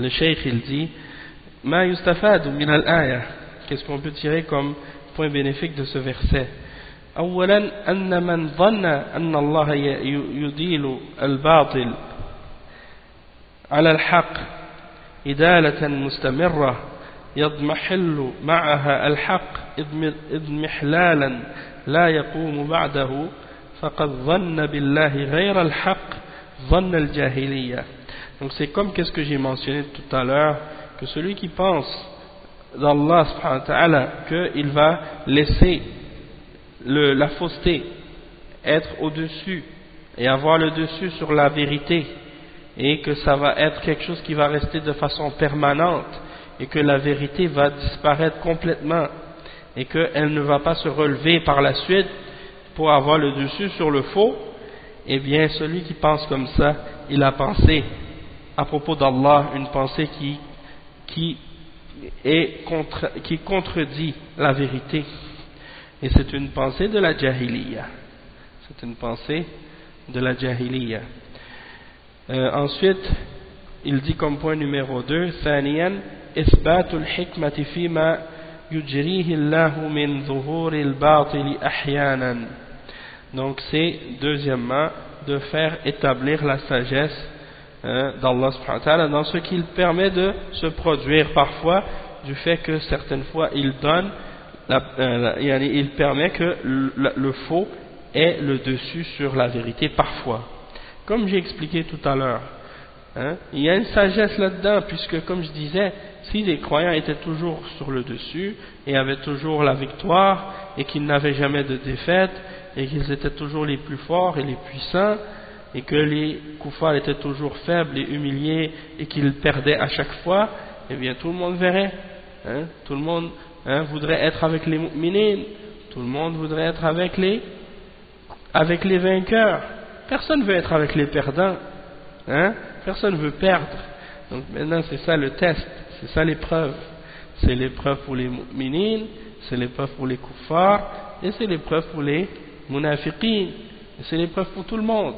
cheikh il dit ma yustafadu min al-aya, qu'est-ce qu'on peut tirer comme points bénéfiques de ce verset. أولا أن من ظن أن الله يديل الباطل على الحق إدالة مستمرة يضمحل معها الحق إضمحلالا لا يقوم بعده فقد ظن بالله غير الحق ظن الجاهلية. Donc c'est comme qu'est-ce que j'ai mentionné tout à l'heure, que celui qui pense d'Allah subhanahu wa ta'ala qu'il va laisser la fausseté être au-dessus et avoir le dessus sur la vérité, et que ça va être quelque chose qui va rester de façon permanente, et que la vérité va disparaître complètement, et qu'elle ne va pas se relever par la suite pour avoir le dessus sur le faux, eh bien celui qui pense comme ça, il a pensé à propos d'Allah une pensée qui contredit la vérité. Et c'est une pensée de la jahiliya. C'est une pensée de la jahiliya. Ensuite, il dit comme point numéro 2, ثانيا إثبات الحكمة فيما يجريه الله من ظهور الباطل أحيانا. Donc c'est deuxièmement de faire établir la sagesse d'Allah subhanahu wa ta'ala dans ce qu'il permet de se produire parfois, du fait que certaines fois il donne il permet que le faux ait le dessus sur la vérité parfois. Comme j'ai expliqué tout à l'heure, il y a une sagesse là-dedans, puisque comme je disais, si les croyants étaient toujours sur le dessus et avaient toujours la victoire et qu'ils n'avaient jamais de défaite et qu'ils étaient toujours les plus forts et les puissants et que les kuffars étaient toujours faibles et humiliés et qu'ils perdaient à chaque fois, eh bien tout le monde verrait, tout le monde voudrait être avec les mu'minines, tout le monde voudrait être avec les vainqueurs. Personne ne veut être avec les perdants, personne ne veut perdre. Donc maintenant c'est ça le test, c'est ça l'épreuve. C'est l'épreuve pour les mu'minines, c'est l'épreuve pour les kuffars, et c'est l'épreuve pour les munafiqin, et c'est l'épreuve pour tout le monde,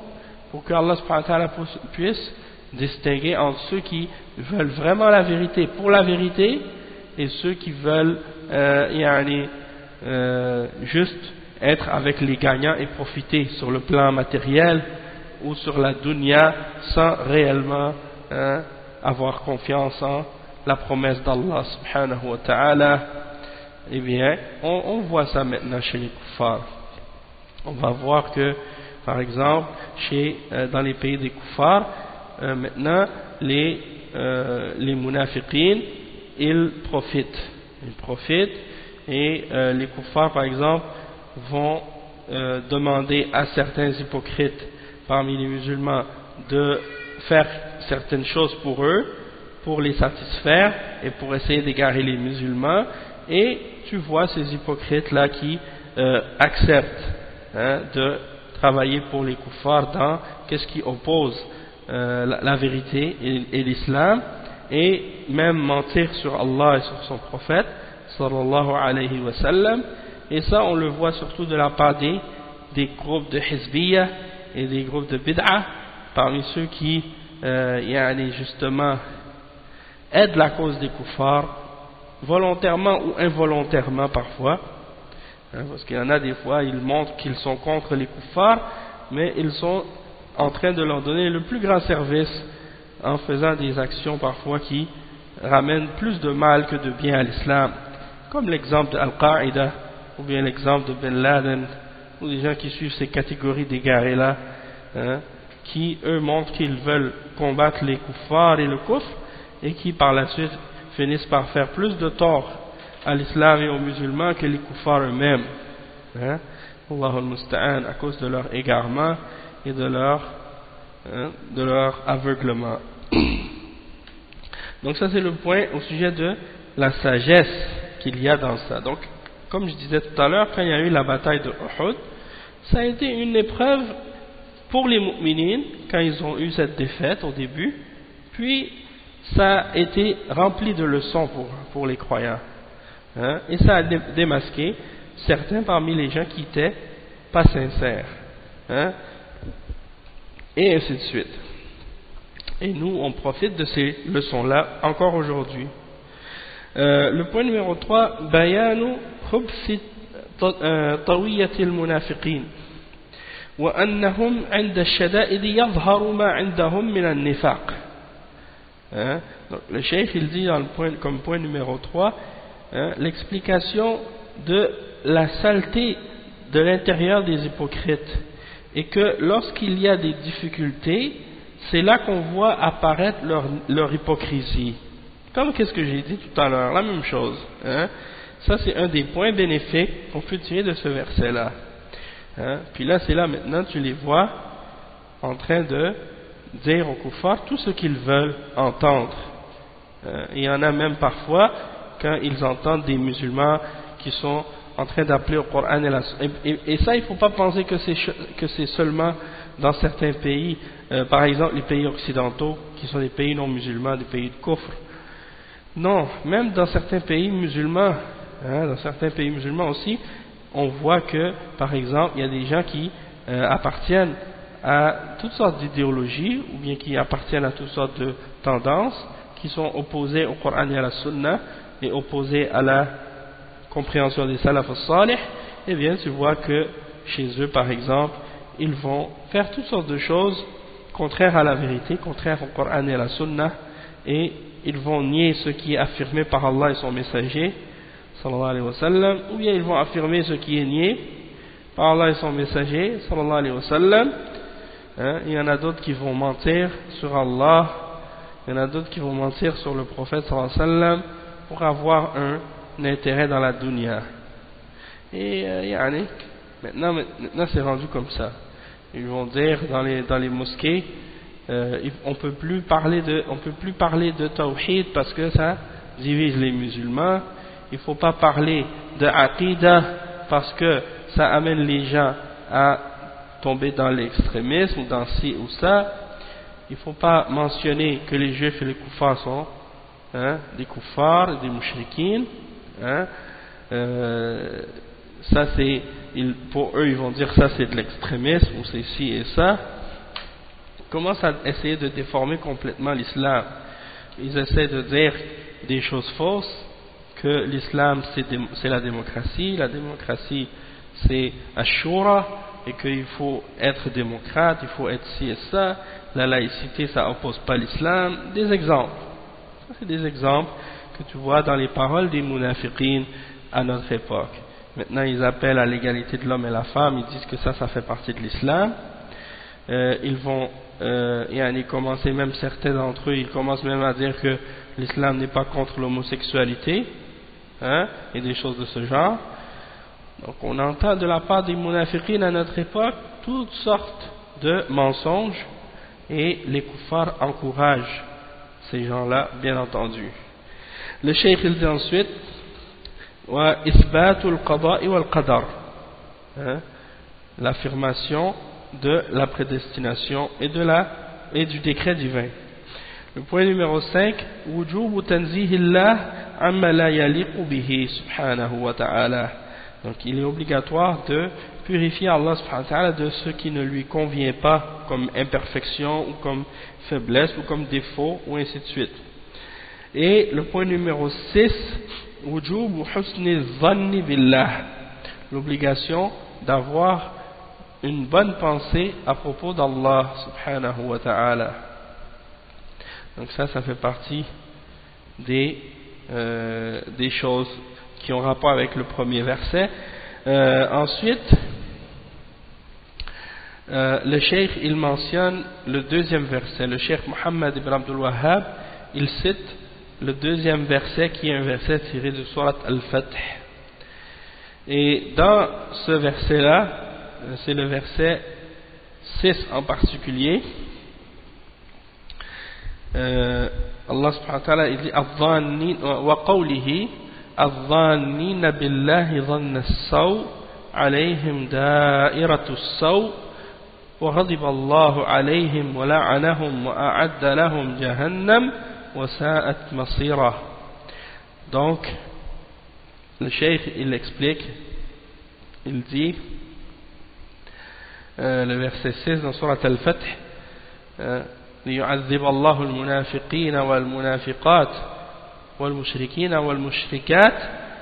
pour que Allah subhanahu wa ta'ala puisse distinguer entre ceux qui veulent vraiment la vérité pour la vérité et ceux qui veulent juste être avec les gagnants et profiter sur le plan matériel ou sur la dunya sans réellement avoir confiance en la promesse d'Allah subhanahu wa ta'ala. Eh bien, on voit ça maintenant chez les kuffars. On va voir que, par exemple, dans les pays des kuffars, maintenant, les munafiqin, ils profitent et les kuffars par exemple vont demander à certains hypocrites parmi les musulmans de faire certaines choses pour eux, pour les satisfaire et pour essayer d'égarer les musulmans, et tu vois ces hypocrites là qui acceptent de travailler pour les kuffars dans qu'est-ce qui oppose la vérité et l'islam, et même mentir sur Allah et sur son prophète sallallahu alayhi wa sallam. Et ça on le voit surtout de la part des groupes de hizbiyya et des groupes de bid'ah, parmi ceux qui justement aident la cause des kuffars volontairement ou involontairement parfois, parce qu'il y en a des fois ils montrent qu'ils sont contre les kuffars, mais ils sont en train de leur donner le plus grand service en faisant des actions parfois qui ramènent plus de mal que de bien à l'islam, comme l'exemple de Al-Qaïda ou bien l'exemple de Ben Laden, ou des gens qui suivent ces catégories d'égarés là, qui eux montrent qu'ils veulent combattre les kuffars et le kufr, et qui par la suite finissent par faire plus de tort à l'islam et aux musulmans que les kuffars eux-mêmes, Allahu al-Musta'an, à cause de leur égarement et de leur aveuglement. Donc ça c'est le point au sujet de la sagesse qu'il y a dans ça. Donc comme je disais tout à l'heure, quand il y a eu la bataille de Uhud, ça a été une épreuve pour les mu'minines quand ils ont eu cette défaite au début, puis ça a été rempli de leçons pour les croyants, et ça a démasqué certains parmi les gens qui n'étaient pas sincères, et ainsi de suite. Et nous on profite de ces leçons là encore aujourd'hui. Le point numéro 3, bayanu خبث طوية المنافقين وأنهم عند الشدائد يظهر ما عندهم من النفاق. Donc, le cheikh il dit dans le point, comme point numéro 3 l'explication de la saleté de l'intérieur des hypocrites et que lorsqu'il y a des difficultés c'est là qu'on voit apparaître leur hypocrisie. Comme qu'est-ce que j'ai dit tout à l'heure, la même chose. Ça c'est un des points bénéfiques qu'on peut tirer de ce verset là. Puis là c'est là maintenant tu les vois en train de dire aux kuffars tout ce qu'ils veulent entendre. Il y en a même parfois quand ils entendent des musulmans qui sont en train d'appeler au Coran et ça il ne faut pas penser que c'est seulement dans certains pays, par exemple les pays occidentaux qui sont des pays non musulmans, des pays de kufr. Non, même dans certains pays musulmans, dans certains pays musulmans aussi, on voit que par exemple il y a des gens qui appartiennent à toutes sortes d'idéologies ou bien qui appartiennent à toutes sortes de tendances qui sont opposées au Coran et à la Sunna et opposées à la compréhension des salaf as-salih. Et bien tu vois que chez eux par exemple ils vont faire toutes sortes de choses contraires à la vérité, contraires au Coran et à la Sunna, et ils vont nier ce qui est affirmé par Allah et son messager sallallahu alayhi wa sallam, ou bien ils vont affirmer ce qui est nié par Allah et son messager sallallahu alayhi wa sallam. Il y en a d'autres qui vont mentir sur Allah, il y en a d'autres qui vont mentir sur le prophète sallallahu alayhi wa sallam pour avoir un intérêt dans la dunya. Et maintenant c'est rendu comme ça. Ils vont dire dans les mosquées on peut plus parler de tawhid parce que ça divise les musulmans. Il faut pas parler de aqidah parce que ça amène les gens à tomber dans l'extrémisme ou dans ci ou ça. Il faut pas mentionner que les juifs et les kuffars sont des kuffars, des mushrikines. Ça c'est, pour eux ils vont dire ça c'est de l'extrémisme ou c'est ci et ça. Ils commencent à essayer de déformer complètement l'islam. Ils essaient de dire des choses fausses, que l'islam c'est la démocratie c'est Ashura, et qu'il faut être démocrate, il faut être ci et ça, la laïcité ça oppose pas l'islam. Des exemples, ça c'est des exemples que tu vois dans les paroles des munafiqin à notre époque. Maintenant ils appellent à l'égalité de l'homme et la femme, ils disent que ça fait partie de l'islam. Ils vont commencer, même certains d'entre eux ils commencent même à dire que l'islam n'est pas contre l'homosexualité, et des choses de ce genre. Donc on entend de la part des munafiqin à notre époque toutes sortes de mensonges, et les kuffars encouragent ces gens-là, bien entendu. Le cheikh il dit ensuite wa isbatul qada'i wal qadar, l'affirmation de la prédestination et du décret divin. Le point numéro 5, wujubu tanzihillah amma la yaliqu bihi subhanahu wa ta'ala. Donc il est obligatoire de purifier Allah subhanahu wa ta'ala de ce qui ne lui convient pas comme imperfection ou comme faiblesse ou comme défaut ou ainsi de suite. Et le point numéro 6, wujubu husni dhanni billah, l'obligation d'avoir une bonne pensée à propos d'Allah subhanahu wa ta'ala. Donc ça fait partie des choses qui ont rapport avec le premier verset. Ensuite, le cheikh il mentionne le deuxième verset. Le cheikh Muhammad ibn Abdul Wahhab il cite le deuxième verset qui est un verset tiré de Surat Al-Fath. Et dans ce verset là, c'est le verset 6 en particulier, Allah subhanahu wa ta'ala il dit wa qawlihi الظانين بالله ظن السوء عليهم دائرة السوء وغضب الله عليهم ولعنهم وأعد لهم جهنم وساءت مصيره. Donc le cheikh il explique, il dit le verset 6 dans Surat Al-Fath, ليعذب الله المنافقين والمنافقات والمشركين والمشركات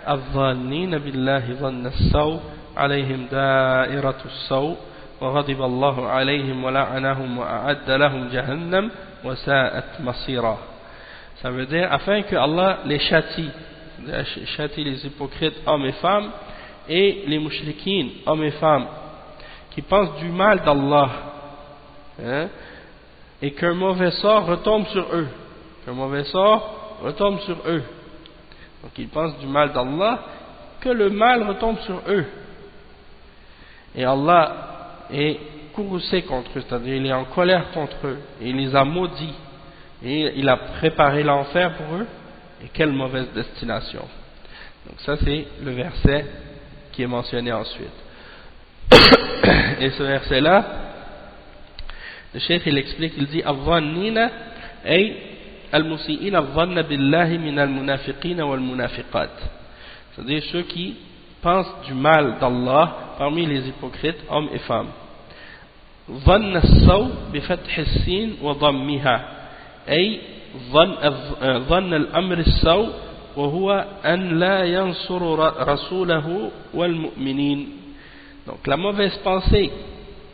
الظانين بالله ظن السوء عليهم دائرة السوء وغضب الله عليهم ولعنهم وأعد لهم جهنم وساءت مصيرا. Ça veut dire afin que Allah les châtie les hypocrites hommes et femmes et les mushrikines hommes et femmes qui pensent du mal d'Allah, hein, et qu'un mauvais sort retombe sur eux, donc ils pensent du mal d'Allah, que le mal retombe sur eux, et Allah est courroucé contre eux, c'est-à-dire il est en colère contre eux, et il les a maudits, et il a préparé l'enfer pour eux, et quelle mauvaise destination. Donc ça c'est le verset qui est mentionné ensuite. Et ce verset là, le cheikh il explique, il dit الظانين أي المسيئين الظن بالله من المنافقين والمنافقات, c'est-à-dire ceux qui pensent du mal d'Allah parmi les hypocrites hommes et femmes. ظن السوء بفتح السين وضمها أي ظن الأمر السوء وهو أن لا ينصر رسوله والمؤمنين. Donc la mauvaise pensée,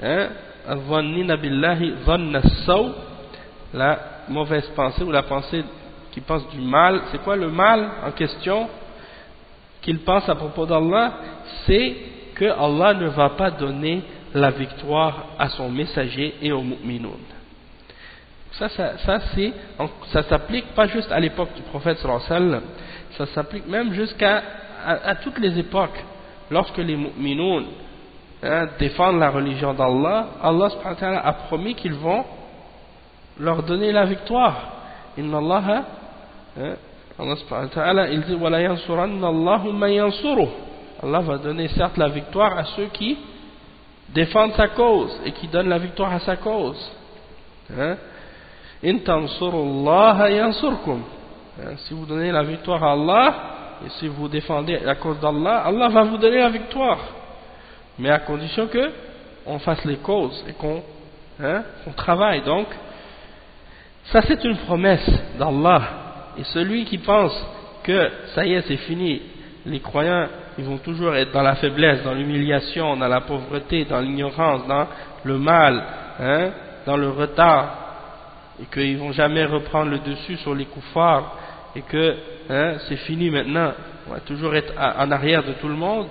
hein, الظنين بالله ظن السوء, la mauvaise pensée ou la pensée qui pense du mal. C'est quoi le mal en question qu'il pense à propos d'Allah? C'est que Allah ne va pas donner la victoire à son messager et aux mu'minoun. Ça s'applique pas juste à l'époque du prophète sallallahu alayhi wa sallam, ça s'applique même jusqu'à toutes les époques. Lorsque les mu'minoun, hein, défendent la religion d'Allah, Allah subhanahu wa ta'ala a promis qu'ils vont leur donner la victoire. Inna Allah, Allah subhanahu wa ta'ala, il dit wala yansuranna Allahu man yansuruh. Allah va donner certes la victoire à ceux qui défendent sa cause et qui donnent la victoire à sa cause. In tansurullaha yansurkum. Si vous donnez la victoire à Allah et si vous défendez la cause d'Allah, Allah va vous donner la victoire, mais à condition que on fasse les causes et qu'on travaille. Donc ça c'est une promesse d'Allah, et celui qui pense que ça y est c'est fini, les croyants ils vont toujours être dans la faiblesse, dans l'humiliation, dans la pauvreté, dans l'ignorance, dans le mal, hein, dans le retard, et qu'ils ne vont jamais reprendre le dessus sur les kuffars, et que c'est fini maintenant, on va toujours être en arrière de tout le monde,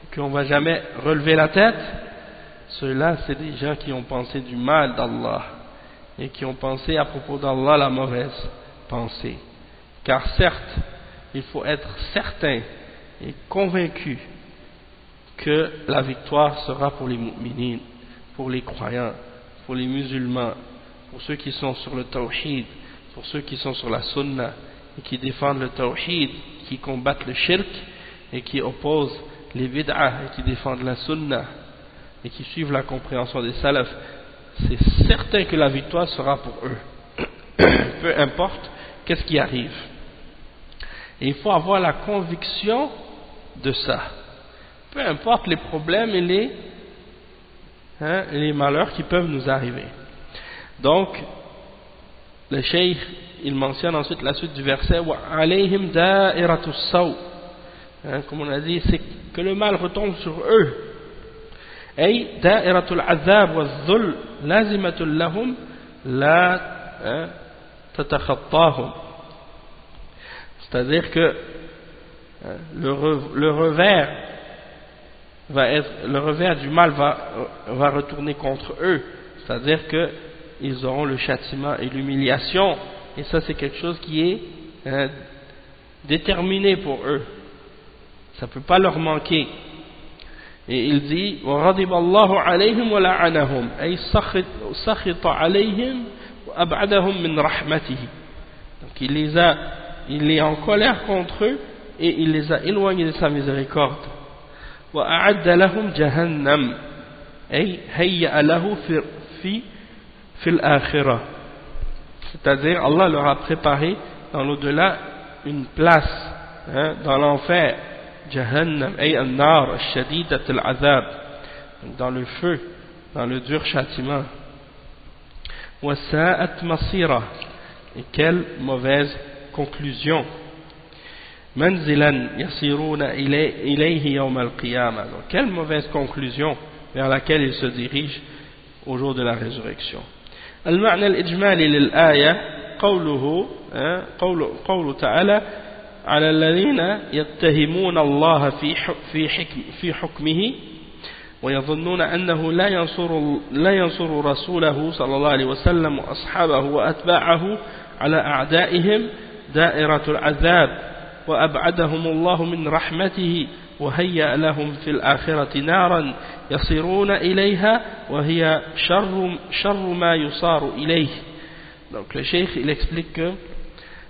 et qu'on ne va jamais relever la tête. Ceux-là c'est des gens qui ont pensé du mal d'Allah et qui ont pensé à propos d'Allah la mauvaise pensée. Car certes il faut être certain et convaincu que la victoire sera pour les mu'minines, pour les croyants, pour les musulmans, pour ceux qui sont sur le tawhid, pour ceux qui sont sur la sunna et qui défendent le tawhid, qui combattent le shirk et qui opposent les bid'ah et qui défendent la sunna et qui suivent la compréhension des salafs. C'est certain que la victoire sera pour eux, peu importe qu'est-ce qui arrive. Et il faut avoir la conviction de ça, peu importe les problèmes et les malheurs qui peuvent nous arriver. Donc le cheikh il mentionne ensuite la suite du verset wa alayhim da'iratu saw, comme on a dit, c'est que le mal retombe sur eux. Ay da'iratul azab wa dhul lazimatul lahum la tatakhattahum, c'est-à-dire que le revers du mal va retourner contre eux, c'est-à-dire qu'ils auront le châtiment et l'humiliation, et ça c'est quelque chose qui est déterminé pour eux, ça ne peut pas leur manquer. Et il dit وَغَضِبَ اللَّهُ عَلَيْهِمْ وَلَعَنَهُمْ أي سخط عليهم وأبعدهم من رحمته. Donc il est en colère contre eux et il les a éloignés de sa miséricorde. وأعد لهم جهنم أي هيأ له في الآخرة, c'est-à-dire Allah leur a préparé dans l'au-delà une place, dans l'enfer. Jahannam ay an-nar ash-shadidat al-azab, dans le feu, dans le dur châtiment. Wa sa'at masira, et quelle mauvaise conclusion. منزلا يسيرون إليه يوم القيامة. Donc, quelle mauvaise conclusion vers laquelle ils se dirigent au jour de la résurrection. المعنى الإجمالي للآية قوله تعالى على الذين يتهمون الله في حكمه ويظنون أنه لا ينصر رسوله صلى الله عليه وسلم وأصحابه وأتباعه على أعدائهم دائرة العذاب وأبعدهم الله من رحمته وهيأ لهم في الآخرة نارا يصيرون إليها وهي شر ما يصار إليه. Donc le cheikh il explique que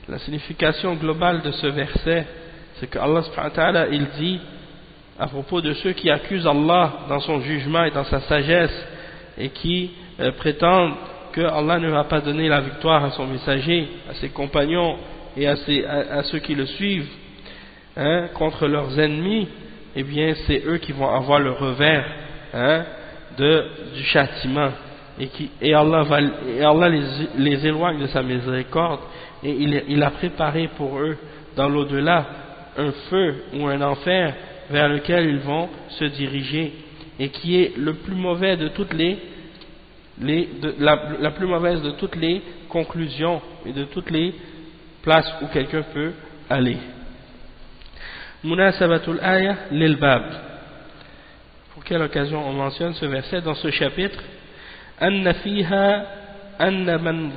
la signification globale de ce verset, c'est que Allah subhanahu wa ta'ala il dit à propos de ceux qui accusent Allah dans son jugement et dans sa sagesse et qui prétendent que Allah ne va pas donner la victoire à son messager, à ses compagnons et à ceux qui le suivent contre leurs ennemis, eh bien c'est eux qui vont avoir le revers du châtiment et Allah les éloigne de sa miséricorde et il a préparé pour eux dans l'au-delà un feu ou un enfer vers lequel ils vont se diriger et qui est le plus mauvais de toutes la plus mauvaise de toutes les conclusions et de toutes les places où quelqu'un peut aller. Munasabatul aya lil bab. Pour quelle occasion on mentionne ce verset dans ce chapitre? أن فيها أن من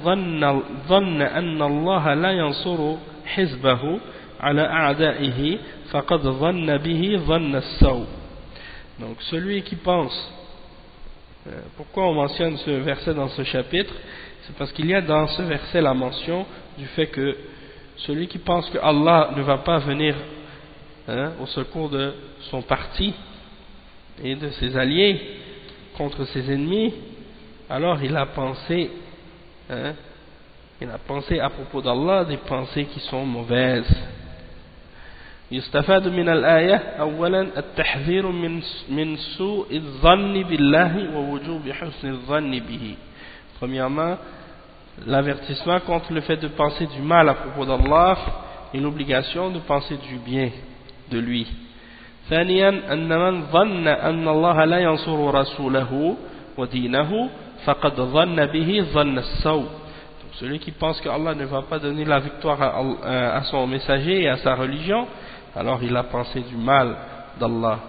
ظن أن الله لا ينصر حزبه على أعدائه فقد ظن به ظن السوء. Donc celui qui pense, pourquoi on mentionne ce verset dans ce chapitre? C'est parce qu'il y a dans ce verset la mention du fait que celui qui pense que Allah ne va pas venir au secours de son parti et de ses alliés contre ses ennemis, alors il a pensé à propos d'Allah des pensées qui sont mauvaises. يستفاد من الآية أولا التحذير من سوء الظن بالله ووجوب حسن الظن به. Premièrement, l'avertissement contre le fait de penser du mal à propos d'Allah et l'obligation de penser du bien de lui. ثانيا أن من ظن أن الله لا ينصر رسوله ودينه فقد ظن به ظن السوء. Celui qui pense que Allah ne va pas donner la victoire à son messager et à sa religion, alors il a pensé du mal d'Allah.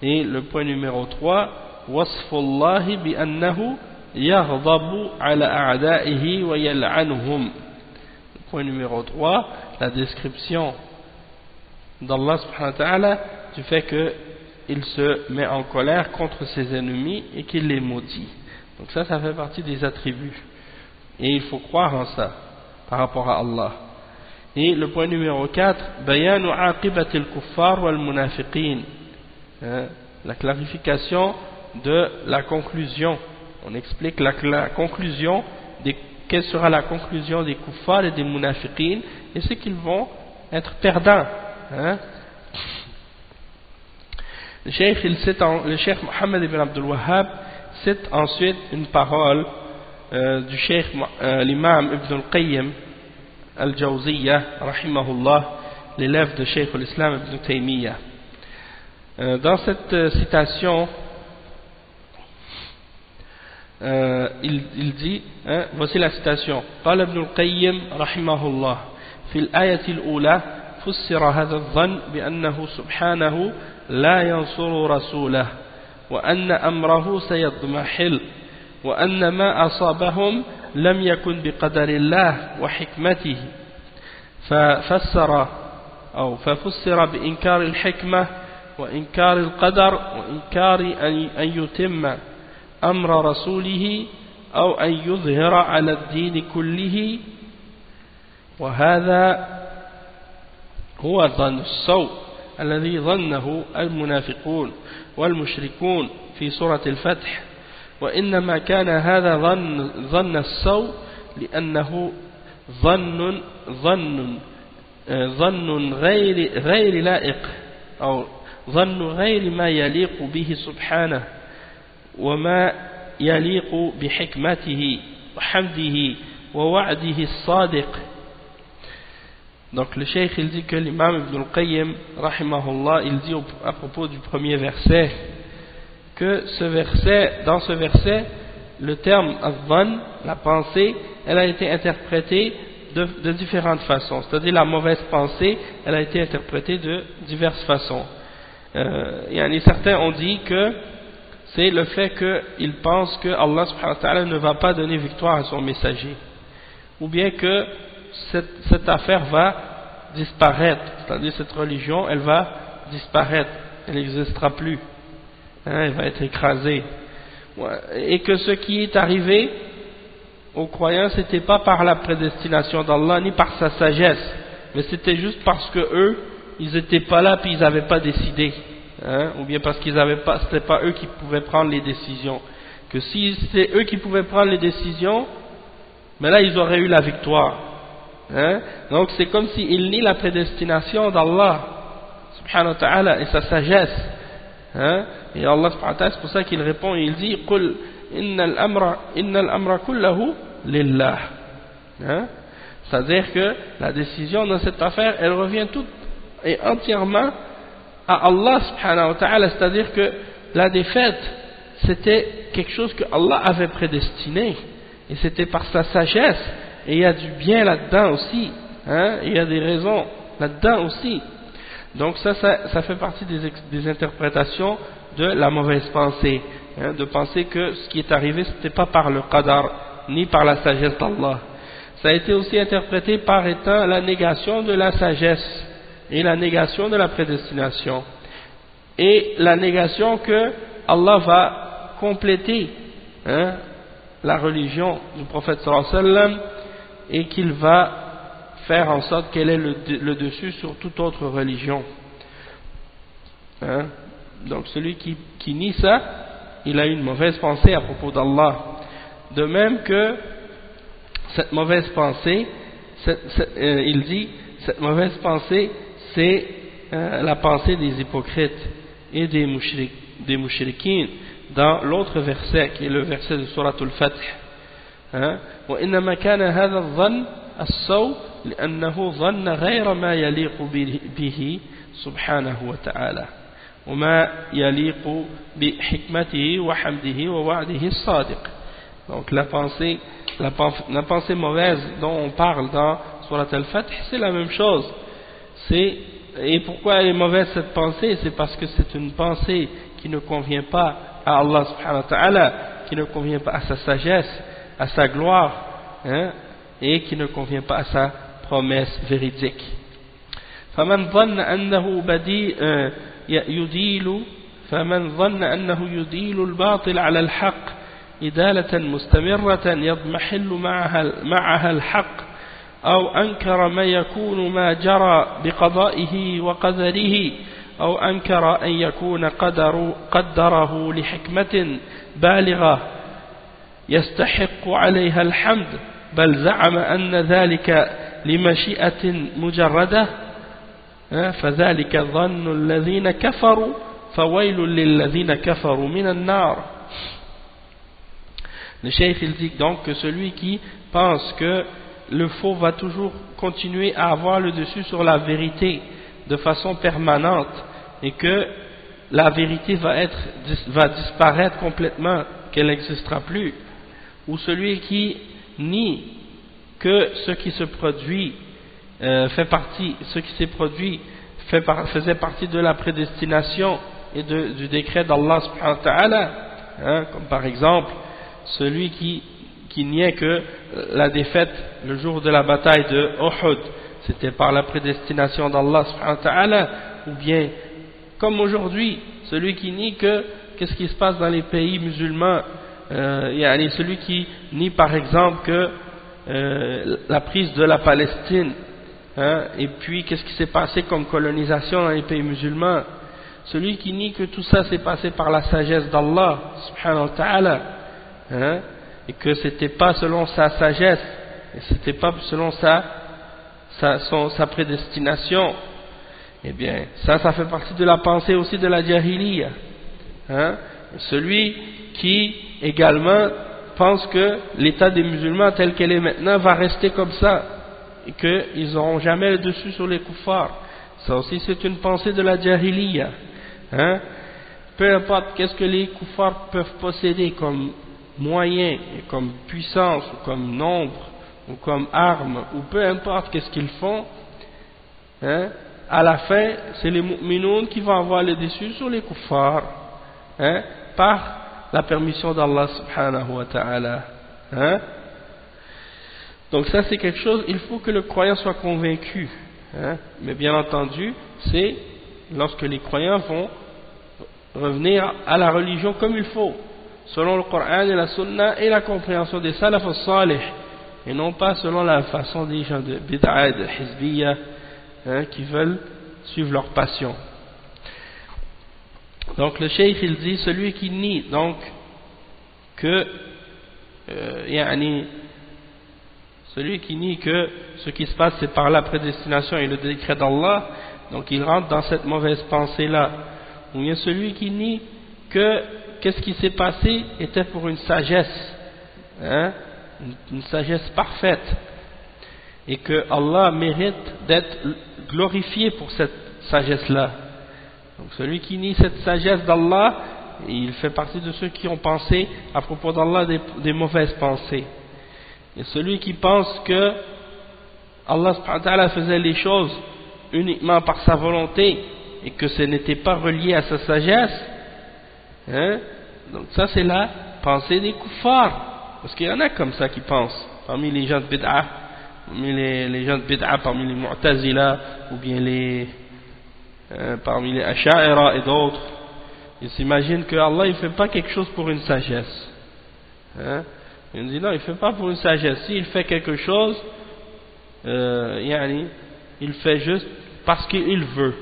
Et le point numéro 3, wasfullahi bi annahu yaghdabu ala a'da'ihi wa yal'anuhum. Le point numéro 3, la description d'Allah subhanahu wa ta'ala du fait qu'il se met en colère contre ses ennemis et qu'il les maudit. Donc ça fait partie des attributs. Et il faut croire en ça par rapport à Allah. Et le point numéro 4, bayanu aqibati al-kuffar wal munafiqin. La clarification de la conclusion. On explique la conclusion, quelle sera la conclusion des kuffars et des munafiqin, et c'est qu'ils vont être perdants. Le cheikh Mohammed ibn Abdul Wahhab cite ensuite une parole du cheikh l'imam Ibn al-Qayyim al-Jawziyya rahimahullah, l'élève de cheikh l'Islam Ibn Taymiyyah. Dans cette citation il dit, voici la citation: قال ابن القيم رحمه الله في الآية الأولى فسر هذا الظن بأنه سبحانه لا ينصر رسوله وأن أمره سيضمحل وأن ما أصابهم لم يكن بقدر الله وحكمته ففسر بإنكار الحكمة وإنكار القدر وإنكار أن يتم أمر رسوله أو أن يظهر على الدين كله، وهذا هو ظن السوء الذي ظنه المنافقون والمشركون في سورة الفتح. وإنما كان هذا ظن السوء لأنه ظن غير لائق أو ظن غير ما يليق به سبحانه وما يليق بحكمته وحمده ووعده الصادق. Donc le cheikh il dit que l'imam Ibn al-Qayyim rahimahullah, il dit à propos du premier verset que dans ce verset le terme az-zann, la pensée, elle a été interprétée de différentes façons, c'est-à-dire la mauvaise pensée, elle a été interprétée de diverses façons. Certains ont dit que c'est le fait qu'ils pensent que Allah subhanahu wa ta'ala ne va pas donner victoire à son messager, ou bien que cette affaire va disparaître, c'est-à-dire cette religion elle va disparaître, elle n'existera plus, elle va être écrasée, et que ce qui est arrivé aux croyants c'était pas par la prédestination d'Allah ni par sa sagesse, mais c'était juste parce que eux ils étaient pas là puis ils n'avaient pas décidé, ou bien parce qu'ils avaient pas, c'était pas eux qui pouvaient prendre les décisions, que si c'était eux qui pouvaient prendre les décisions, mais là ils auraient eu la victoire. Donc c'est comme s'ils nient la prédestination d'Allah subhanahu wa ta'ala et sa sagesse, et Allah subhanahu wa ta'ala, c'est pour ça qu'il répond et il dit qul innal amra kullahu lillah, c'est-à-dire que la décision dans cette affaire elle revient toute et entièrement à Allah subhanahu wa ta'ala, c'est-à-dire que la défaite c'était quelque chose que Allah avait prédestiné et c'était par sa sagesse. Et il y a du bien là-dedans aussi, il y a des raisons là-dedans aussi. Donc ça fait partie des interprétations de la mauvaise pensée, de penser que ce qui est arrivé c'était pas par le qadar ni par la sagesse d'Allah. Ça a été aussi interprété par étant la négation de la sagesse et la négation de la prédestination et la négation que Allah va compléter la religion du prophète sallallahu alayhi wa sallam et qu'il va faire en sorte qu'elle ait le dessus sur toute autre religion. Donc celui qui nie ça, il a une mauvaise pensée à propos d'Allah. De même que cette mauvaise pensée, il dit, cette mauvaise pensée, c'est la pensée des hypocrites et des mouchriquins dans l'autre verset, qui est le verset de Surat al-Fath. وإنما كان هذا الظن السوء لأنه ظن غير ما يليق به سبحانه وتعالى وما يليق بحكمته وحمده ووعده الصادق. Donc la pensée mauvaise dont on parle dans Surat al-Fath, c'est la même chose. Et pourquoi elle est mauvaise cette pensée? C'est parce que c'est une pensée qui ne convient pas à Allah subhanahu wa ta'ala, qui ne convient pas à sa sagesse, à sa gloire, et qui ne convient pas à sa promesse véridique. فمن ظن أنه يديل الباطل على الحق إدالة مستمرة يضمحل معها الحق أو أنكر ما جرى بقضائه وقدره أو أنكر أن يكون قدره لحكمة بالغة يستحق عليها الحمد بل زعم أن ذلك لمشيئة مجردة فذلك ظن الذين كفروا فويل للذين كفروا من النار. Le cheikh il dit donc que celui qui pense que le faux va toujours continuer à avoir le dessus sur la vérité de façon permanente et que la vérité va disparaître complètement, qu'elle n'existera plus, ou celui qui nie que ce qui se produit faisait partie de la prédestination et du décret d'Allah subhanahu wa ta'ala, comme par exemple celui qui niait que la défaite le jour de la bataille de Uhud c'était par la prédestination d'Allah subhanahu wa ta'ala, ou bien comme aujourd'hui celui qui nie que qu'est-ce qui se passe dans les pays musulmans, celui qui nie par exemple que la prise de la Palestine, et puis qu'est-ce qui s'est passé comme colonisation dans les pays musulmans, celui qui nie que tout ça s'est passé par la sagesse d'Allah subhanahu wa ta'ala, et que c'était pas selon sa sagesse et c'était pas selon sa prédestination, eh bien ça fait partie de la pensée aussi de la jahiliya. Celui qui également pense que l'état des musulmans tel qu'elle est maintenant va rester comme ça, et qu'ils n'auront jamais le dessus sur les kuffars. Ça aussi c'est une pensée de la jahiliya. Hein? Peu importe qu'est-ce que les kuffars peuvent posséder comme moyen, comme puissance, ou comme nombre, ou comme arme, ou peu importe qu'est-ce qu'ils font, hein? À la fin, c'est les mu'minoun qui vont avoir le dessus sur les kuffars, hein? Par la permission d'Allah subhanahu wa ta'ala. Hein? Donc ça c'est quelque chose, il faut que le croyant soit convaincu. Hein? Mais bien entendu, c'est lorsque les croyants vont revenir à la religion comme il faut, selon le Coran et la Sunna et la compréhension des salaf al-salih, et non pas selon la façon des gens de bid'a et de hizbiyya, hein, qui veulent suivre leur passion. Donc le cheikh il dit, celui qui nie donc que celui qui nie que ce qui se passe c'est par la prédestination et le décret d'Allah, donc il rentre dans cette mauvaise pensée là. Ou bien celui qui nie que qu'est-ce qui s'est passé était pour une sagesse, hein, une sagesse parfaite, et que Allah mérite d'être glorifié pour cette sagesse là. Donc celui qui nie cette sagesse d'Allah, il fait partie de ceux qui ont pensé à propos d'Allah des mauvaises pensées. Et celui qui pense que Allah subhanahu wa ta'ala faisait les choses uniquement par sa volonté et que ce n'était pas relié à sa sagesse, hein, donc ça c'est la pensée des kuffars, parce qu'il y en a comme ça qui pensent parmi les gens de bid'a, parmi les gens de bid'a, parmi les mu'tazila ou bien parmi les asha'ira et d'autres. Ils s'imaginent que Allah il fait pas quelque chose pour une sagesse, hein? Il dit non, il fait pas pour une sagesse. S'il fait quelque chose, il fait juste parce qu'il veut,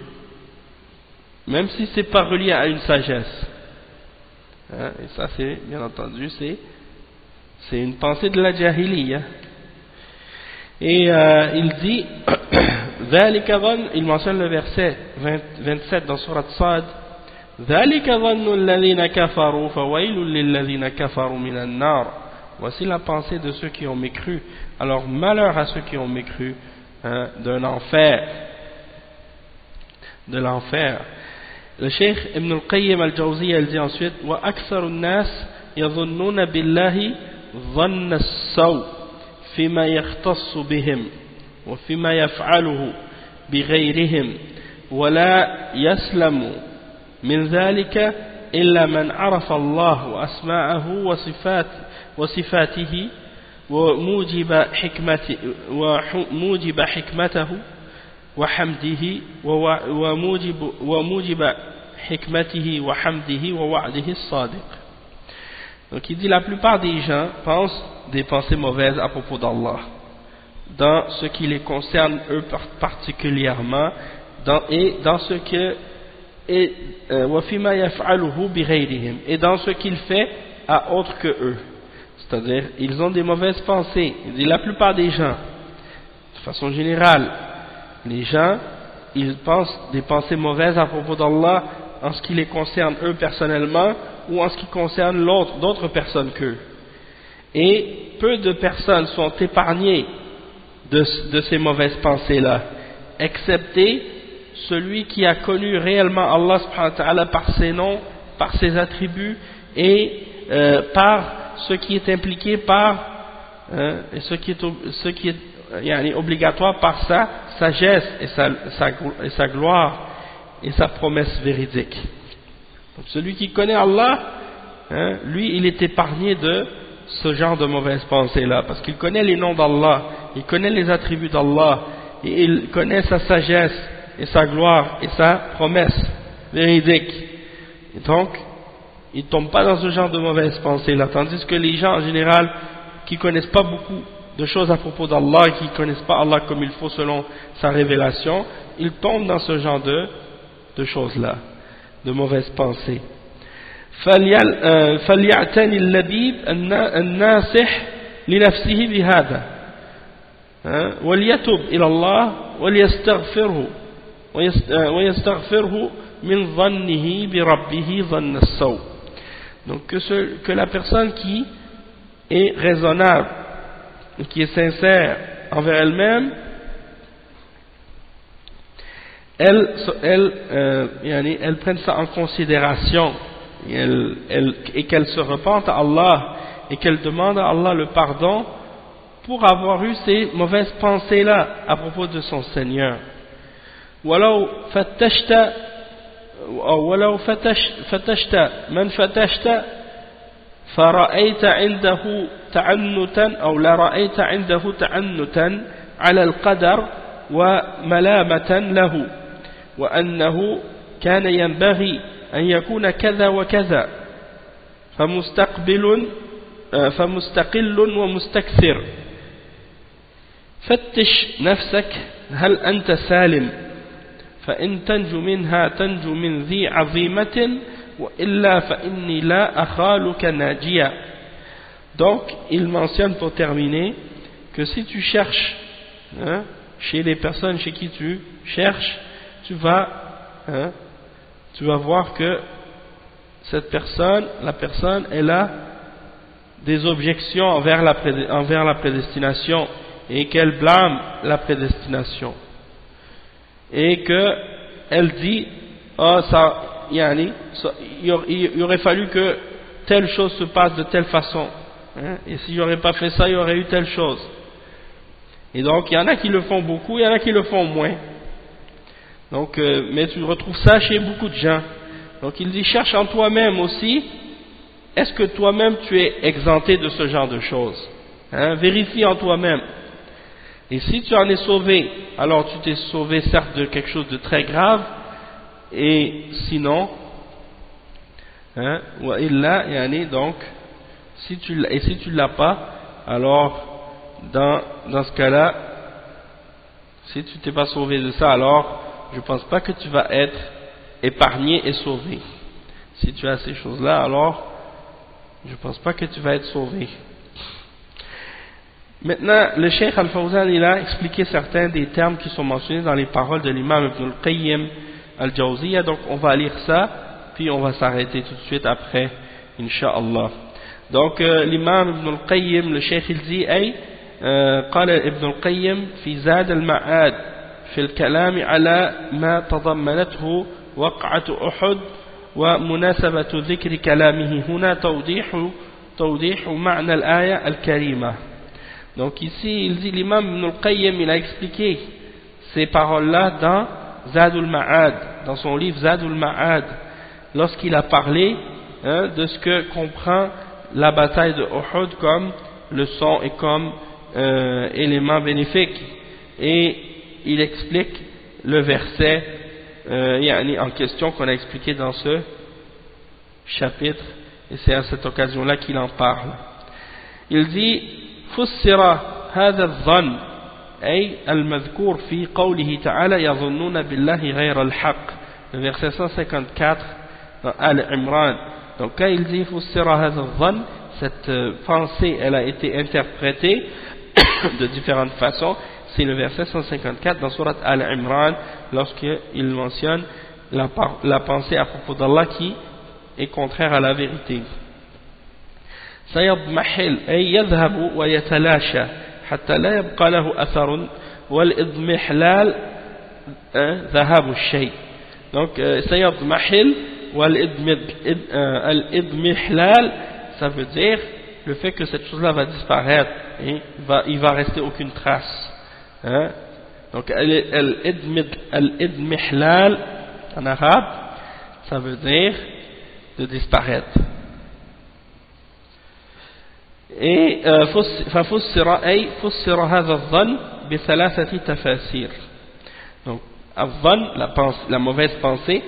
même si c'est pas relié à une sagesse, hein? Et ça c'est bien entendu c'est une pensée de la jahiliya. Et il dit il mentionne le verset 27 dans Surat Sad, ذلك ظن الذين كفروا فويل للذين كفروا من النار. Voici la pensée de ceux qui ont mécru, alors malheur à ceux qui ont mécru, hein, de l'enfer. Le Cheikh Ibn al-Qayyim al-Jawziyya dit ensuite, وأكثر الناس يظنون بالله ظن السوء فيما يختص بهم وفيما يفعله بغيرهم ولا يسلم من ذلك إلا من عرف الله وأسماءه وصفاته وموجب حكمته وحمده وموجب حكمته وحمده ووعده الصادق. Donc il dit la plupart des gens pensent des pensées mauvaises à propos d'Allah dans ce qui les concerne eux particulièrement, et dans ce que et dans ce qu'il fait à autres que eux, c'est-à-dire ils ont des mauvaises pensées. Il dit la plupart des gens, de façon générale, les gens ils pensent des pensées mauvaises à propos d'Allah en ce qui les concerne eux personnellement ou en ce qui concerne d'autres personnes qu'eux, et peu de personnes sont épargnées de ces mauvaises pensées là, excepté celui qui a connu réellement Allah subhanahu wa ta'ala par ses noms, par ses attributs et par ce qui est impliqué par et ce qui est obligatoire par sa sagesse et sa gloire et sa promesse véridique. Donc celui qui connaît Allah, hein, lui il est épargné de ce genre de mauvaises pensées là, parce qu'il connaît les noms d'Allah, il connaît les attributs d'Allah, et il connaît sa sagesse et sa gloire et sa promesse véridique, et donc il ne tombe pas dans ce genre de mauvaises pensées là. Tandis que les gens en général qui ne connaissent pas beaucoup de choses à propos d'Allah, qui ne connaissent pas Allah comme il faut selon sa révélation, ils tombent dans ce genre de choses là, de mauvaises pensées. فليعتني اللبيب الناصح لنفسه بهذا وليتب إلى الله ويستغفره من ظنه بربه ظن السوء. Donc que la personne qui est raisonnable, qui est sincère envers elle-même, elles prennent ça en considération et qu'elles se repentent à Allah et qu'elles demandent à Allah le pardon pour avoir eu ces mauvaises pensées-là à propos de son Seigneur. ولو فتشت من فتشت فرأيت عنده تعنتا أو لرأيت عنده تعنتا على القدر وملامة له وأنه كان ينبغي أن يكون كذا وكذا فمستقل ومستكثر فتش نفسك هل أنت سالم فإن تنجو منها تنجو من ذي عظيمة وإلا فإني لا أخالك ناجيا. Donc il mentionne pour terminer que si tu cherches chez les personnes chez qui tu cherches, tu vas voir que cette personne, la personne, elle a des objections envers la prédestination et qu'elle blâme la prédestination et que elle dit il aurait fallu que telle chose se passe de telle façon, et s'il n'y aurait pas fait ça, il y aurait eu telle chose. Et donc il y en a qui le font beaucoup, il y en a qui le font moins. Donc mais tu retrouves ça chez beaucoup de gens. Donc il dit cherche en toi-même aussi, est-ce que toi-même tu es exempté de ce genre de choses, vérifie en toi-même. Et si tu en es sauvé, alors tu t'es sauvé certes de quelque chose de très grave, et sinon, donc, si tu l'as pas, alors dans ce cas-là, si tu t'es pas sauvé de ça, alors je pense pas que tu vas être épargné et sauvé. Si tu as ces choses-là, alors je pense pas que tu vas être sauvé. Maintenant, le Cheikh Al-Fawzan, il a expliqué certains des termes qui sont mentionnés dans les paroles de l'imam Ibn al-Qayyim al-Jawziyya. Donc on va lire ça, puis on va s'arrêter tout de suite après, Inch'Allah. Donc l'imam Ibn al-Qayyim, le Cheikh, il dit قال ابن القيم في زاد المعاد في الكلام على ما تضمنته وقعة أحد ومناسبة ذكر كلامه هنا توضيح معنى الآية الكريمة. Donc ici, il dit, l'imam Ibn al-Qayyim, il a expliqué ces paroles-là dans Zadul Ma'ad, dans son livre Zadul Ma'ad, lorsqu'il a parlé de ce que comprend la bataille de Uhud comme leçon et comme élément bénéfique. Et il explique le verset en question qu'on a expliqué dans ce chapitre, et c'est à cette occasion-là qu'il en parle. Il dit فسر هذا الظن أي المذكور في قوله تعالى يظنون بالله غير الحق, le verset 154 dans Al-Imran. Donc quand il dit فسر هذا الظن, cette pensée elle a été interprétée de différentes façons. C'est le verset 154 dans Surat Al-Imran, lorsqu'il mentionne la pensée à propos d'Allah qui est contraire à la vérité. سيضمحل أي يذهب ويتلاشى حتى لا يبقى له أثر والإضمحلال ذهاب الشيء. Donc سيضمحل والإضمحلال, ça veut dire le fait que cette chose-là va disparaître et il va rester aucune trace. Donc al-idmihlal en arabe, ça veut dire de disparaître. Et ففسر هذا الظن بثلاثة تفاسير. Donc الظن, la mauvaise pensée,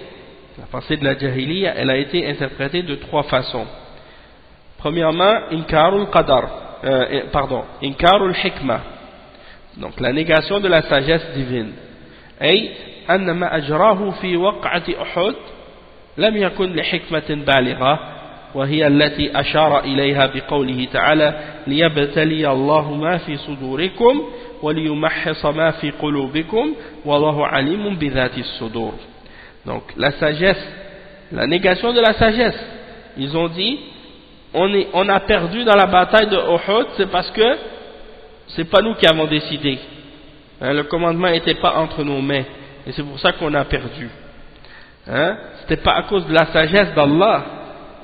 la pensée de la jahiliya, elle a été interprétée de trois façons. Premièrement, inkarul hikmah, donc la négation de la sagesse divine. أي أن ما أجراه في وقعة أحد لم يكن لحكمة بالغة وهي التي أشار إليها بقوله تعالى ليبتلي الله ما في صدوركم وليمحص ما في قلوبكم والله عليم بذات الصدور. Donc la sagesse, la négation de la sagesse, ils ont dit on a perdu dans la bataille de Uhud, c'est parce que c'est pas nous qui avons décidé, le commandement n'était pas entre nos mains, et c'est pour ça qu'on a perdu. Hein? C'était pas à cause de la sagesse d'Allah.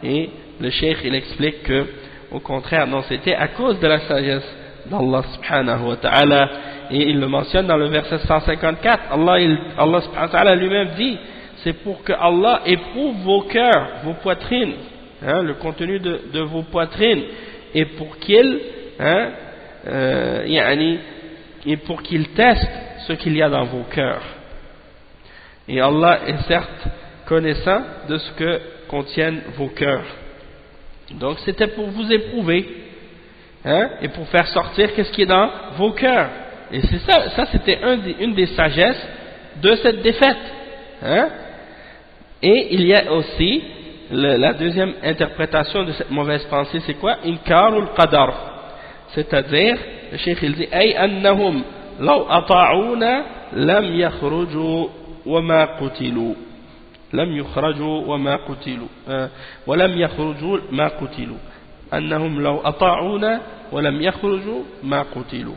Et le cheikh il explique que au contraire, non, c'était à cause de la sagesse d'Allah subhanahu wa ta'ala, et il le mentionne dans le verset 154. Allah subhanahu wa ta'ala lui-même dit, c'est pour que Allah éprouve vos cœurs, vos poitrines, hein, le contenu de vos poitrines, et pour qu'il et pour qu'il teste ce qu'il y a dans vos cœurs. Et Allah est certes connaissant de ce que contiennent vos cœurs. Donc c'était pour vous éprouver, hein, et pour faire sortir qu'est-ce qui est dans vos cœurs. Et c'est ça c'était une des sagesses de cette défaite. Hein. Et il y a aussi la deuxième interprétation de cette mauvaise pensée, c'est quoi? Inkarul qadar. C'est-à-dire, le cheikh il dit, ay annahum law ata'una lam yakhruju wa ma qutilu. لم يخرجوا وما قتلوا ولم يخرجوا ما قتلوا أنهم لو أطاعونا ولم يخرجوا ما قتلوا.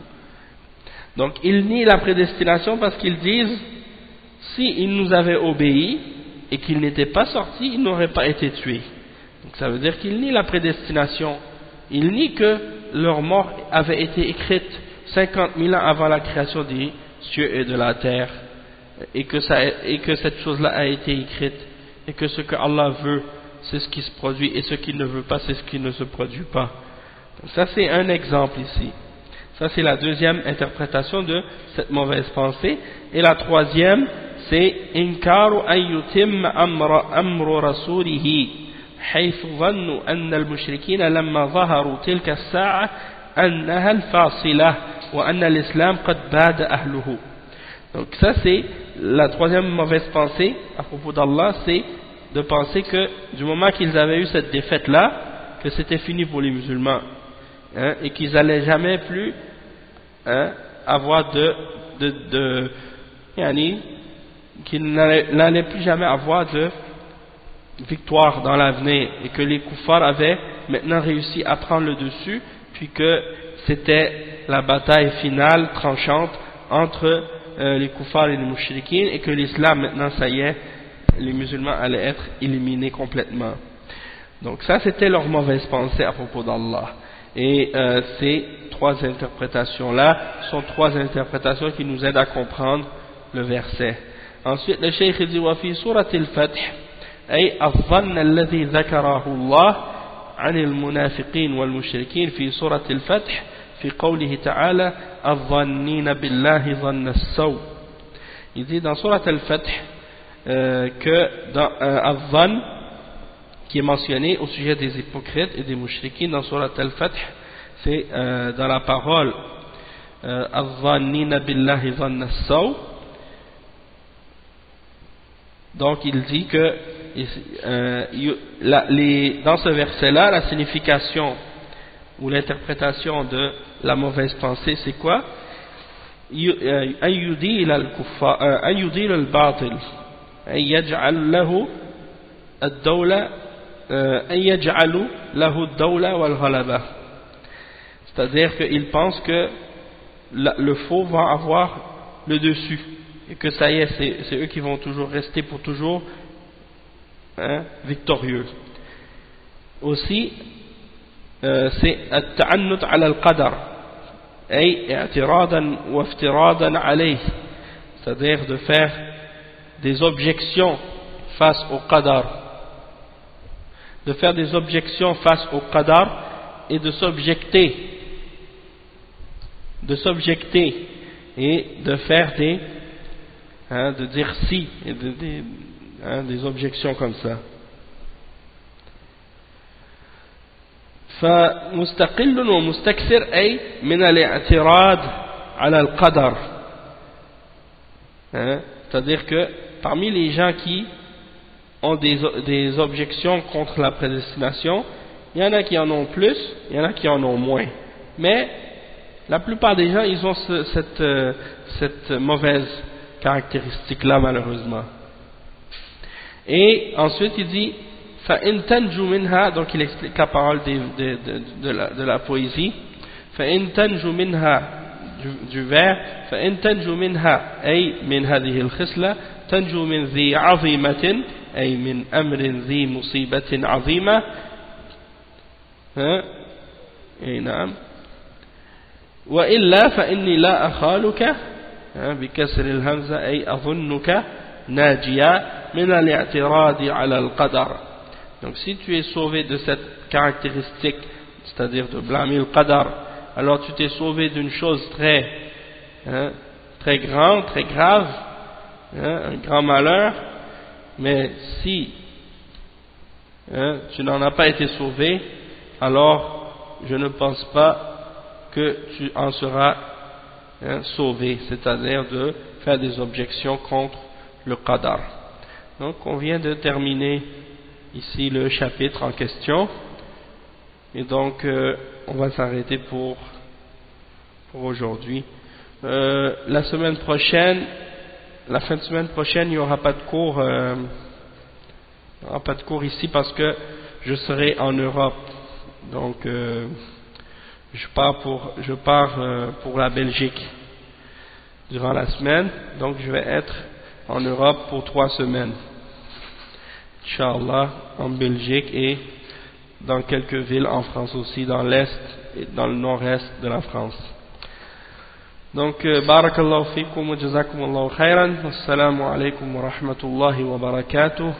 Donc ils nient la prédestination parce qu'ils disent s'ils nous avaient obéi et qu'ils n'étaient pas sortis, ils n'auraient pas été tués. Donc ça veut dire qu'ils nient la prédestination. Ils nient que leur mort avait été écrite 50 000 ans avant la création des cieux et de la terre. Et que cette chose-là a été écrite, et que ce que Allah veut, c'est ce qui se produit, et ce qu'il ne veut pas, c'est ce qui ne se produit pas. Donc ça c'est un exemple ici. Ça c'est la deuxième interprétation de cette mauvaise pensée. Et la troisième, c'est inkaru an yutimma amru rasulihi haythu dhannu anna al-mushrikina lamma zaharu tilka as-sa'a annaha al-fasila wa anna al-islam qad bada ahluhu. Donc ça c'est la troisième mauvaise pensée à propos d'Allah, c'est de penser que du moment qu'ils avaient eu cette défaite là, que c'était fini pour les musulmans, hein, et qu'ils n'allaient jamais plus, hein, avoir qu'ils n'allaient plus jamais avoir de victoire dans l'avenir, et que les kuffars avaient maintenant réussi à prendre le dessus, puis que c'était la bataille finale tranchante entre les kuffars et les mushrikines, et que l'islam maintenant ça y est, les musulmans allaient être éliminés complètement. Donc ça c'était leur mauvaise pensée à propos d'Allah. Et ces trois interprétations là sont trois interprétations qui nous aident à comprendre le verset. Ensuite le cheikh dit wa fi surat al-fath ay adh-dhann alladhi dhakarahu Allah 'an al-munafiqin wal-mushrikin fi surat al-fath في قوله تعالى الظنين بالله ظن السوء. Il dit dans Surat Al-Fath que dans Al-Dhann qui est mentionné au sujet des hypocrites et des mouchriquins dans Surat Al-Fath, c'est dans la parole Al-Dhannina billahi dhanna as-saw. Donc il dit que dans ce verset là la signification ou l'interprétation de la mauvaise pensée, c'est quoi? أن يديل الكفار أن يديل الباطل أن يجعل له الدولة أن يجعل له الدولة والغلبة. C'est-à-dire qu'ils pensent que le faux va avoir le dessus et que ça y est, c'est eux qui vont toujours rester pour toujours, hein, victorieux. Aussi c'est التعنت على القدر أي اعتراضا وافتراضا عليه, c'est-à-dire de faire des objections face au qadar, de faire des objections face au qadar et de s'objecter et de faire de dire si et des objections comme ça. فمستقل ومستكثر أي من الاعتراض على القدر, c'est-à-dire que parmi les gens qui ont des objections contre la prédestination, il y en a qui en ont plus, il y en a qui en ont moins, mais la plupart des gens ils ont cette mauvaise caractéristique là malheureusement. Et ensuite il dit فَإِن تَنْجُوا مِنْهَا, donc il explique la parole de la poésie. فَإِن تَنْجُوا مِنْهَا, du vers فإن تنجو منها أي من هذه الخصلة تنجو من ذي عظيمة أي من أمر ذي مصيبة عظيمة أي نعم وإلا فإني لا أخالك بكسر الهمزة أي أظنك ناجيا من الاعتراض على القدر. Donc si tu es sauvé de cette caractéristique, c'est-à-dire de blâmer le qadar, alors tu t'es sauvé d'une chose très grande, très grave, un grand malheur. Mais si tu n'en as pas été sauvé, alors je ne pense pas que tu en seras sauvé, c'est-à-dire de faire des objections contre le qadar. Donc on vient de terminer ici le chapitre en question, et donc on va s'arrêter pour aujourd'hui. La semaine prochaine, la fin de semaine prochaine, il n'y aura pas de cours, ici parce que je serai en Europe. Donc je pars pour la Belgique durant la semaine. Donc je vais être en Europe pour 3 semaines. Inch'Allah, en Belgique et dans quelques villes en France aussi, dans l'est et dans le nord-est de la France. Donc, barakallahu fikum wa jazakumullahu khairan. Assalamu alaikum wa rahmatullahi wa barakatuh.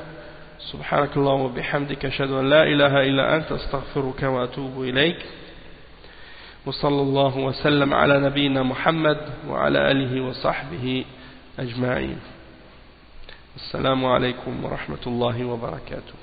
Subhanakallahu wa bihamdika ashhadu an la ilaha illa anta astaghfiruka wa atubu ilayk. Wa sallallahu wa sallam ala nabiyyina Muhammad wa ala alihi wa sahbihi ajma'in. Assalamu alaikum wa rahmatullahi wa barakatuh.